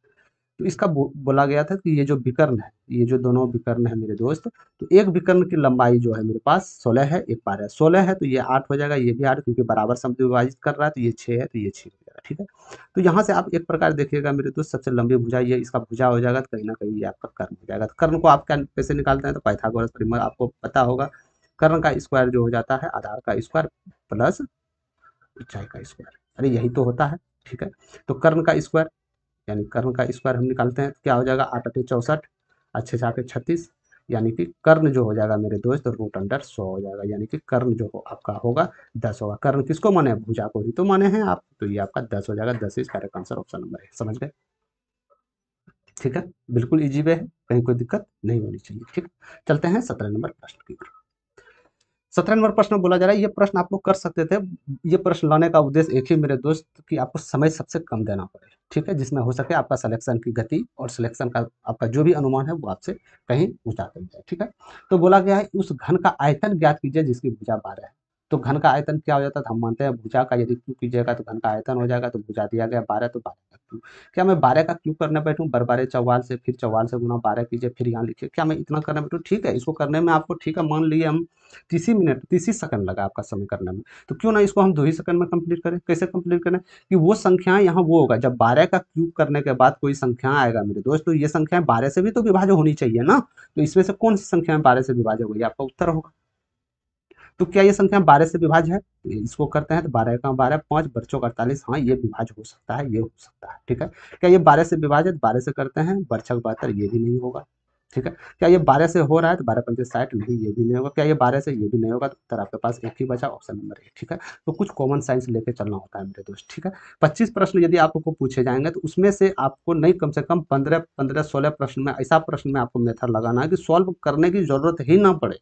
तो इसका बोला गया था कि ये जो विकर्ण है, ये जो दोनों विकर्ण है मेरे दोस्त, तो एक विकर्ण की लंबाई जो है मेरे पास 16 है, एक 12 है। 16 है तो ये 8 हो जाएगा, ये भी 8 क्योंकि बराबर सम विभाजित कर रहा है, तो ये 6 है तो ये 6 हो जाएगा। ठीक है? तो यहाँ से आप एक प्रकार देखिएगा मेरे दोस्त, सबसे लंबी भुजा ये इसका भुजा हो जाएगा, तो कहीं ना कहीं ये आपका कर्ण हो जाएगा। तो कर्ण को आप कैसे निकालते हैं? तो पाइथागोरस थ्योरम आपको पता होगा। कर्ण का स्क्वायर जो हो जाता है आधार का स्क्वायर प्लस ऊंचाई का स्क्वायर। अरे यही तो होता है। ठीक है? तो कर्ण का स्क्वायर यानी कर्ण का स्क्वायर हम निकालते हैं तो क्या हो जाएगा, 8 8 64, अच्छे से 8 36, यानी कि कर्ण जो हो जाएगा मेरे दोस्त रूट अंडर 100 हो जाएगा, यानी कि कर्ण जो हो आपका होगा 10 होगा। कर्ण किसको माने हैं? भुजा को ही तो माने हैं आप, तो ये आपका 10 हो जाएगा। 10 is correct answer, option number है। समझ गए? ठीक है, बिल्कुल इजी वे है, कहीं कोई दिक्कत नहीं होनी चाहिए। ठीक, चलते हैं 17 नंबर प्रश्न की ओर। 17 नंबर प्रश्न बोला जा रहा है, ये प्रश्न आप लोग कर सकते थे। ये प्रश्न लाने का उद्देश्य एक ही मेरे दोस्त, कि आपको समय सबसे कम देना पड़े। ठीक है? जिसमें हो सके आपका सिलेक्शन की गति और सिलेक्शन का आपका जो भी अनुमान है वो आपसे कहीं ऊँचा कर जाए। ठीक है? तो बोला गया है उस घन का आयतन ज्ञात कीजिए जिसकी भुजा 12 है। तो घन का आयतन क्या हो जाता है? हम मानते हैं भुजा का यदि क्यूब कीजिएगा तो घन का आयतन हो जाएगा, तो भुजा दिया गया 12, तो 12 का क्यूब। क्या मैं 12 का क्यूब करने बैठूँ? बर 12 44 से, फिर 44 से गुना 12 कीजिए, फिर यहाँ लिखिए। क्या मैं इतना करने बैठूँ? ठीक है, इसको करने में आपको, ठीक है, मान लिए हम 30 ही मिनट, 30 ही सेकंड लगा आपका समय करने में, तो क्यों ना इसको हम 2 ही सेकंड में कंप्लीट करें। कैसे कंप्लीट करें? कि वो संख्याएँ यहाँ वो होगा, जब 12 का क्यूब करने के बाद कोई संख्या आएगा मेरे दोस्त, तो ये संख्याएँ 12 से भी तो विभाज्य होनी चाहिए ना, तो इसमें से कौन सी संख्या 12 से विभाज्य होगी? आपका उत्तर होगा। तो क्या ये संख्या 12 से विभाज्य है? तो इसको करते हैं तो 12 का 12, 5 बच्चों का 48, हाँ ये विभाज्य हो सकता है, ये हो सकता है। ठीक है? क्या ये 12 से विभाजित? 12 से करते हैं, बरछक 72, ये भी नहीं होगा। ठीक है? क्या ये 12 से हो रहा है? तो 12 पंचे 60, नहीं ये भी नहीं होगा। क्या ये 12 से? ये भी नहीं होगा। तो उत्तर आपके पास एक ही बचा, ऑप्शन नंबर ए। ठीक है? तो कुछ कॉमन साइंस लेके चलना होता है मेरे दोस्त। ठीक है? 25 प्रश्न यदि आपको पूछे जाएंगे तो उसमें से आपको नहीं कम से कम 15 16 प्रश्न में ऐसा प्रश्न में आपको मेथड लगाना है कि सॉल्व करने की जरूरत ही ना पड़े।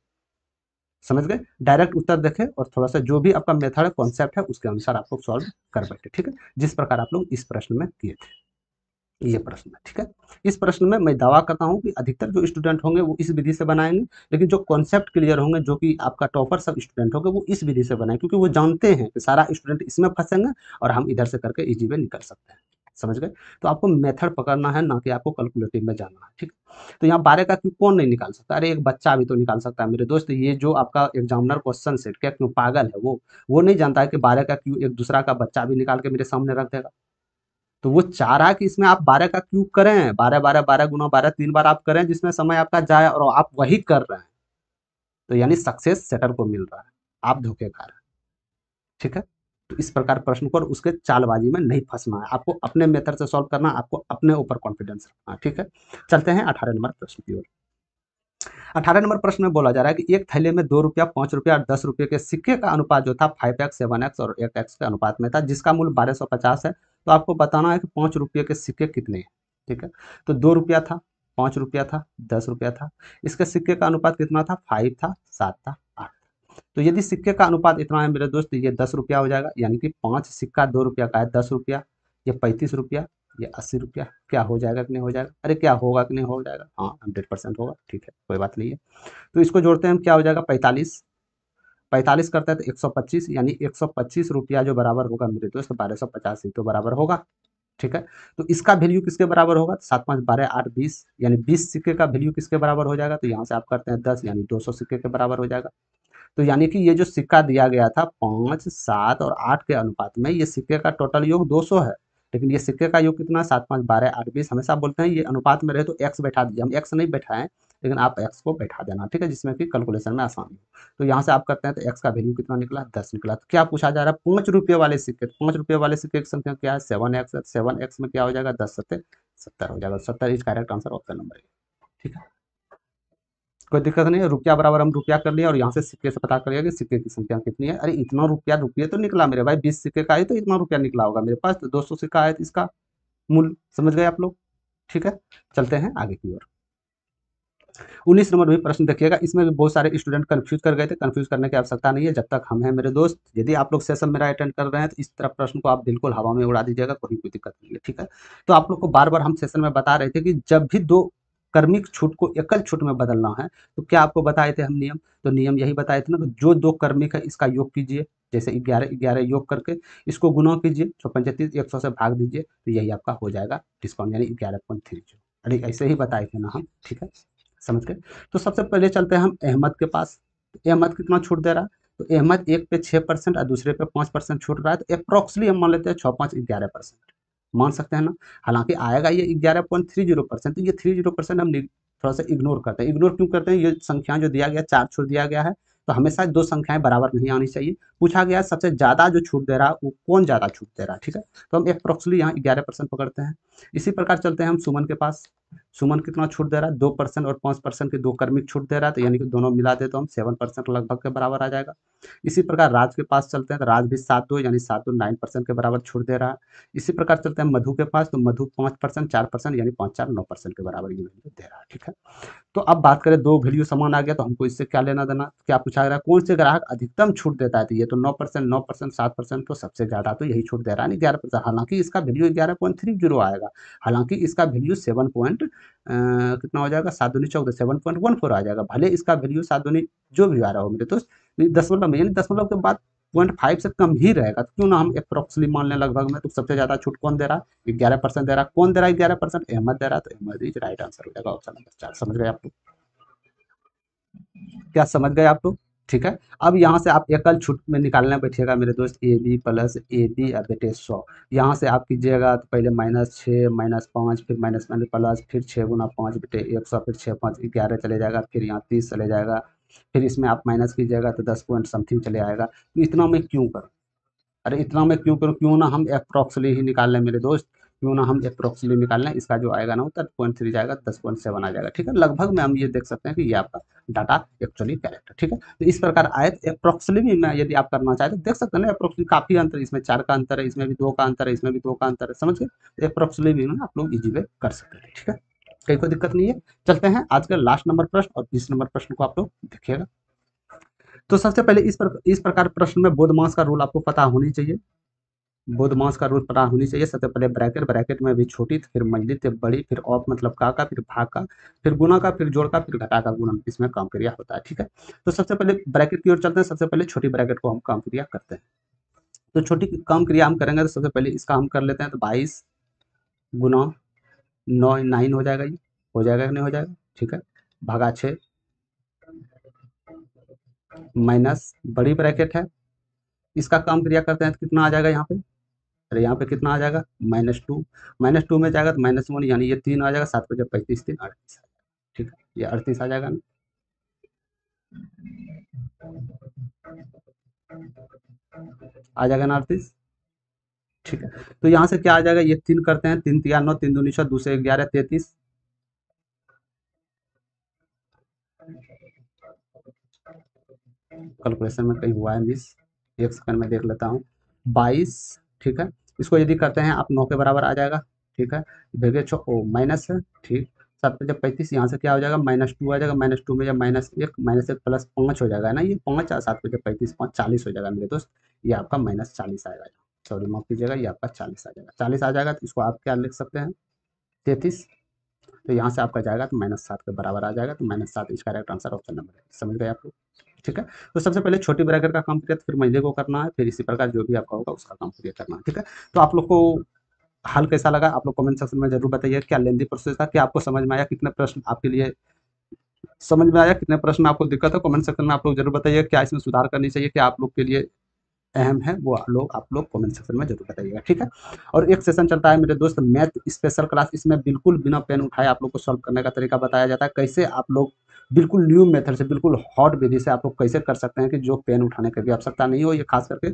समझ गए? डायरेक्ट उत्तर देखें और थोड़ा-सा जो भी आपका मेथड है, कॉन्सेप्ट है, उसके अनुसार आप लोग सॉल्व कर बैठे। ठीक है? जिस प्रकार आप लोग इस प्रश्न में किए थे, ये प्रश्न है। ठीक है? इस प्रश्न में मैं दावा करता हूँ कि अधिकतर जो स्टूडेंट होंगे वो इस विधि से बनाएँगे, लेकिन जो कॉन्सेप्ट क्लियर होंगे, जो कि आपका टॉपर सब स्टूडेंट होंगे, वो इस विधि से बनाएँ, क्योंकि वो जानते हैं कि सारा स्टूडेंट इसमें फँसेंगे और हम इधर से करके ईज़ी वे निकल सकते हैं। समझ गए? तो आपको मेथड पकड़ना है, ना कि आपको कैलकुलेटिव में जाना है। ठीक? तो यहाँ 12 का क्यूब कौन नहीं निकाल सकता? अरे एक बच्चा भी तो निकाल सकता है मेरे दोस्त। ये जो आपका एग्जामिनर क्वेश्चन सेट, क्या क्यों पागल है वो? वो नहीं जानता है कि 12 का क्यूब एक दूसरा का बच्चा भी निकाल के मेरे सामने रख देगा। तो वो चाह रहा है कि इसमें आप 12 का क्यूब करें, 12 12 12 गुना 12 3 बार आप करें, जिसमें समय आपका जाए, और आप वही कर रहे हैं। तो यानी सक्सेस सेटर को मिल रहा है, आप धोखे खा रहे हैं। ठीक है? तो इस प्रकार प्रश्न को और उसके चालबाजी में नहीं फंसना है, आपको अपने मेथड से सॉल्व करना है, आपको अपने ऊपर कॉन्फिडेंस रखना है। ठीक है? चलते हैं 18 नंबर प्रश्न की ओर। 18 नंबर प्रश्न में बोला जा रहा है कि एक थैले में 2 रुपया, 5 रुपया और 10 रुपये के सिक्के का अनुपात जो था 5x, 7x और 8x के अनुपात में था, जिसका मूल्य 1250 है। तो आपको बताना है कि 5 रुपये के सिक्के कितने हैं। ठीक है? तो 2 रुपया था, 5 रुपया था, 10 रुपया था। इसके सिक्के का अनुपात कितना था? 5 था, 7 था, 8 था। तो यदि सिक्के का अनुपात इतना है मेरे दोस्त, ये 10 रुपया हो जाएगा, यानी कि 5 सिक्का 2 रुपया का है, 10 रुपया, ये 35 रुपया, ये 80 रुपया। क्या हो जाएगा कि नहीं हो जाएगा? अरे क्या होगा कि नहीं हो जाएगा? हाँ 100% होगा। ठीक है, कोई बात नहीं है। तो इसको जोड़ते हैं हम, क्या हो जाएगा? 45, 45 करते हैं तो 125, यानी 125 रुपया जो बराबर होगा मेरे दोस्त 1250 ही तो बराबर होगा। ठीक है। तो इसका वैल्यू किसके बराबर होगा, 7 5 12 8 20, यानी 20 सिक्के का वैल्यू किसके बराबर हो जाएगा, तो यहाँ से आप करते हैं 10, यानी 200 सिक्के के बराबर हो जाएगा। तो यानी कि ये जो सिक्का दिया गया था 5 7 और 8 के अनुपात में, ये सिक्के का टोटल योग 200 है, लेकिन ये सिक्के का योग कितना, 7 5 12 8 20। हमेशा बोलते हैं ये अनुपात में रहे तो एक्स बैठा दीजिए, हम एक्स नहीं बैठाएं, लेकिन आप एक्स को बैठा देना, ठीक है, जिसमें कि कैलकुलेशन में आसानी हो। तो यहाँ से आप करते हैं तो एक्स का वैल्यू कितना निकला, 10 निकला। तो क्या पूछा जा रहा है, 5 रुपये वाले सिक्के, 5 रुपये वाले सिक्के की संख्या क्या है, 7x, 7x में क्या हो जाएगा, 10 7 70 हो जाएगा, 70 is correct answer, option number A, ठीक है। कोई दिक्कत नहीं है, रुपया बराबर हम रुपया कर लिया और यहाँ से सिक्के से पता करिए कि सिक्के की संख्या कितनी है। अरे इतना रुपया, रुपये तो निकला मेरे भाई, 20 सिक्के का है तो इतना रुपया निकला होगा मेरे पास, तो 200 सिक्का है तो इसका मूल्य, समझ गए आप लोग, ठीक है। चलते हैं आगे की ओर। 19 नंबर भी प्रश्न देखिएगा, इसमें भी बहुत सारे स्टूडेंट कंफ्यूज कर गए थे, कंफ्यूज करने की आवश्यकता नहीं है, जब तक हम हैं मेरे दोस्त। यदि आप लोग सेशन मेरा अटेंड कर रहे हैं तो इस तरह प्रश्न को आप बिल्कुल हवा में उड़ा दीजिएगा, कोई दिक्कत नहीं है, ठीक है। तो आप लोग को बार बार हम सेशन में बता रहे थे कि जब भी दो कर्मिक छूट को एकल छूट में बदलना है तो क्या आपको बताए थे हम नियम, तो नियम यही बताए थे ना कि जो दो कर्मिक है इसका योग कीजिए, जैसे 11 11 योग करके इसको गुना कीजिए, 35 100 से भाग दीजिए, तो यही आपका हो जाएगा डिस्काउंट, यानी 11.30। अरे ऐसे ही बताए थे ना हम, ठीक है, समझ गए। तो सबसे पहले चलते हैं हम अहमद के पास। तो अहमद कितना छूट दे रहा है, तो अहमद एक पे 6% और दूसरे पे 5% छूट रहा है, तो अप्रोक्सली हम मान लेते हैं 6 5 11%, मान सकते हैं ना। हालांकि आएगा ये 11.30%, तो ये 30% हम थोड़ा सा इग्नोर करते हैं। इग्नोर क्यों करते हैं, ये संख्या जो दिया गया 4 छूट दिया गया है, तो हमेशा दो संख्याएं बराबर नहीं आनी चाहिए। पूछा गया सबसे ज़्यादा जो छूट दे रहा है वो कौन ज़्यादा छूट दे रहा है, ठीक है। तो हम अप्रोक्सली यहाँ 11% पकड़ते हैं। इसी प्रकार चलते हैं हम सुमन के पास। सुमन कितना छूट दे रहा है, 2% और 5% के दो कर्मिक छूट दे रहा है, तो यानी कि दोनों मिला दे तो हम 7% लगभग के बराबर आ जाएगा। इसी प्रकार राज के पास चलते हैं, तो राज भी 7 2 यानी 7 2 9% के बराबर छूट दे रहा है। इसी प्रकार चलते हैं मधु के पास, तो मधु 5% 4% यानी 5 4 9% के बराबर ये वैल्यू दे रहा है, ठीक है। तो अब बात करें, दो वैल्यू समान आ गया तो हमको इससे क्या लेना देना, क्या पूछा जा रहा है, कौन से ग्राहक अधिकतम छूट देता है, तो ये तो 9% 9% 7%, तो सबसे ज़्यादा तो यही छूट दे रहा है 11%। हालांकि इसका वैल्यू 11.30 आएगा, हालांकि इसका वैल्यू 7 पॉइंट कितना हो जाएगा, 7 दूनी 14 7.14 आ जाएगा। भले इसका वैल्यू 7 दूनी जो भी आ रहा हो मेरे दोस्त, दशमलव में, यानी दशमलव के बाद 0.5 से कम ही रहेगा, तो क्यों ना हम अप्रोक्सली मान लें लगभग में। तो सबसे ज़्यादा छूट कौन दे रहा है, 11% दे रहा है। कौन दे रहा है 11%, अहमद दे रहा है, तो अहमद इज राइट आंसर हो जाएगा, ऑप्शन नंबर 4। समझ गए आप लोग, क्या समझ गए आप लोग, ठीक है। अब यहाँ से आप एकल छूट में निकालने बैठिएगा मेरे दोस्त, A B plus A B बटे 100। यहाँ से आप कीजिएगा तो पहले -6 -5 फिर माइनस माइनस प्लस, फिर 6 गुना 5 बटे 100, फिर 6 5 11 चले जाएगा, फिर यहाँ 30 चले जाएगा, फिर इसमें आप माइनस कीजिएगा तो 10 पॉइंट समथिंग चले आएगा। तो इतना मैं क्यों करूँ, अरे इतना मैं क्यों करूँ, क्यों ना हम अप्रॉक्सली ही निकाल लें मेरे दोस्त, क्यों ना हम अप्रॉक्सली निकाल लें। इसका जो आएगा ना वो 10.3 जाएगा, 10.7 आ जाएगा, ठीक है। लगभग में हम ये देख सकते हैं कि ये आपका डाटा एक्चुअली करेक्ट है, ठीक है। तो इस प्रकार आए अप्रॉक्सली भी मैं, यदि आप करना चाहें तो देख सकते हैं ना, अप्रॉक्सली काफ़ी अंतर, इसमें 4 का अंतर है, इसमें भी 2 का अंतर है, इसमें भी 2 का अंतर है, समझ गए। अप्रॉक्सली भी ना आप लोग इजी वे कर सकते हैं, ठीक है, कहीं कोई दिक्कत नहीं है। चलते हैं आज का लास्ट नंबर प्रश्न और 20 नंबर प्रश्न को आप लोग देखिएगा। तो सबसे पहले इस प्रकार प्रश्न में बोधमास का रूल आपको पता होनी चाहिए, बोधमास का रूल पता होनी चाहिए। सबसे पहले ब्रैकेट, ब्रैकेट में भी छोटी, फिर मंझली, फिर बड़ी, फिर ऑफ मतलब का, फिर भाग का, फिर गुना का, फिर जोड़ का, फिर घटा का, गुणन, इसमें काम क्रिया होता है, ठीक है। तो सबसे पहले ब्रैकेट की ओर चलते हैं। सबसे पहले छोटी ब्रैकेट को हम काम क्रिया करते हैं। तो छोटी काम क्रिया हम करेंगे तो सबसे पहले इसका हम कर लेते हैं, तो 22 गुना 9 हो जाएगा, ये हो जाएगा कि नहीं हो जाएगा, ठीक है, भागा 6 माइनस बड़ी ब्रैकेट है, इसका काम क्रिया करते हैं तो कितना आ जाएगा यहाँ पे, अरे यहाँ पे कितना आ जाएगा, -2, -2 में जाएगा तो -1, यानी ये 3 आ जाएगा, 7 पे जब 35 3 38 आ जाएगा, ठीक है, ये 38 आ जाएगा ना, आ जाएगा ना 38, ठीक है। तो यहाँ से क्या आ जाएगा, ये 3 करते हैं, 3 तिया 9, 3 दूनी 6, 2 से 11 33, कैलकुलेशन में कहीं हुआ है मिस, एक सेकंड में देख लेता हूँ, 22, ठीक है। इसको यदि करते हैं आप 9 के बराबर आ जाएगा, ठीक है, भेगे छो ओ माइनस है, ठीक, 7 पे जब 35, यहाँ से क्या हो जाएगा, -2 आ जाएगा, -2 में जब -1 प्लस 5 हो जाएगा ना, ये 5 और 7 पे जब 35 5 40 हो जाएगा मेरे दोस्त, ये आपका -40 आएगा, सॉरी माफ कीजिएगा, ये आपका 40 आ जाएगा, 40 आ जाएगा, तो इसको आप क्या लिख सकते हैं 33। तो यहाँ से आपका जाएगा तो -7 के बराबर आ जाएगा, तो -7 इसका करेक्ट आंसर ऑप्शन नंबर है, समझ गए आप लोग, ठीक है। तो सबसे पहले छोटी ब्रैकेट का काम क्रिया, फिर मझले को करना है, फिर इसी प्रकार जो भी आपका होगा उसका काम क्रिया करना है, ठीक है। तो आप लोग को हल कैसा लगा आप लोग कमेंट सेक्शन में जरूर बताइए। क्या लेंथी प्रोसेस था, क्या आपको समझ में आया, कितने प्रश्न आपके लिए समझ में आया, कितने प्रश्न में आपको दिक्कत है, कमेंट सेक्शन में आप लोग जरूर बताइए। क्या इसमें सुधार करनी चाहिए, क्या आप लोग के लिए अहम है, वो आप लोग कमेंट सेक्शन में जरूर बताइएगा, ठीक है। और एक सेशन चलता है मेरे दोस्त मैथ स्पेशल क्लास, इसमें बिल्कुल बिना पेन उठाए आप लोग को सॉल्व करने का तरीका बताया जाता है। कैसे आप लोग बिल्कुल न्यू मेथड से, बिल्कुल हॉट विधि से आप लोग कैसे कर सकते हैं कि जो पेन उठाने की भी आवश्यकता नहीं हो। ये खास करके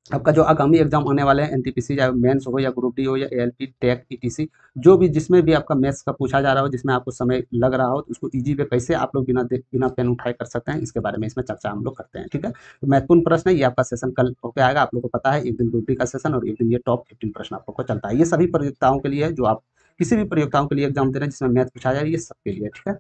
आपका जो आगामी एग्जाम होने वाले हैं, एनटीपीसी या मेंस हो या ग्रुप डी हो या एएलपी टेक ईटीसी, जो भी जिसमें भी आपका मैथ्स का पूछा जा रहा हो, जिसमें आपको समय लग रहा हो, तो उसको इजी वे कैसे आप लोग बिना पेन उठाए कर सकते हैं, इसके बारे में इसमें चर्चा हम लोग करते हैं, ठीक है। तो महत्वपूर्ण प्रश्न है ये, आपका सेशन कल होकर आएगा। आप लोग को पता है एक दिन ग्रुप डी का सेशन और एक दिन ये टॉप 15 प्रश्न आप लोग को चलता है। ये सभी प्रतियोगिताओं के लिए है, जो आप किसी भी प्रतियोगिताओं के लिए एग्जाम दे रहे हैं जिसमें मैथ पूछा जाए, ये सबके लिए, ठीक है।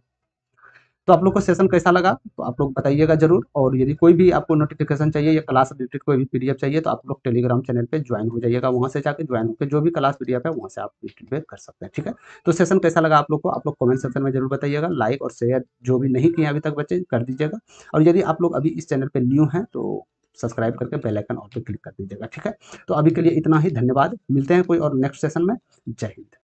तो आप लोग को सेशन कैसा लगा तो आप लोग बताइएगा जरूर। और यदि कोई भी आपको नोटिफिकेशन चाहिए या क्लास रिलेटेड कोई भी पीडीएफ चाहिए, तो आप लोग टेलीग्राम चैनल पे ज्वाइन हो जाइएगा। वहां से जाकर ज्वाइन होकर जो भी क्लास पीडीएफ है वहां से आप डिस्ट्रीब्यूट कर सकते हैं, ठीक है। तो सेशन कैसा लगा आप लोग को, आप लोग कमेंट सेक्शन में जरूर बताइएगा। लाइक और शेयर जो भी नहीं किए अभी तक बच्चे कर दीजिएगा। और यदि आप लोग अभी इस चैनल पर न्यू हैं तो सब्सक्राइब करके बेल आइकन ऑल पे क्लिक कर दीजिएगा, ठीक है। तो अभी के लिए इतना ही, धन्यवाद। मिलते हैं कोई और नेक्स्ट सेशन में। जय हिंद।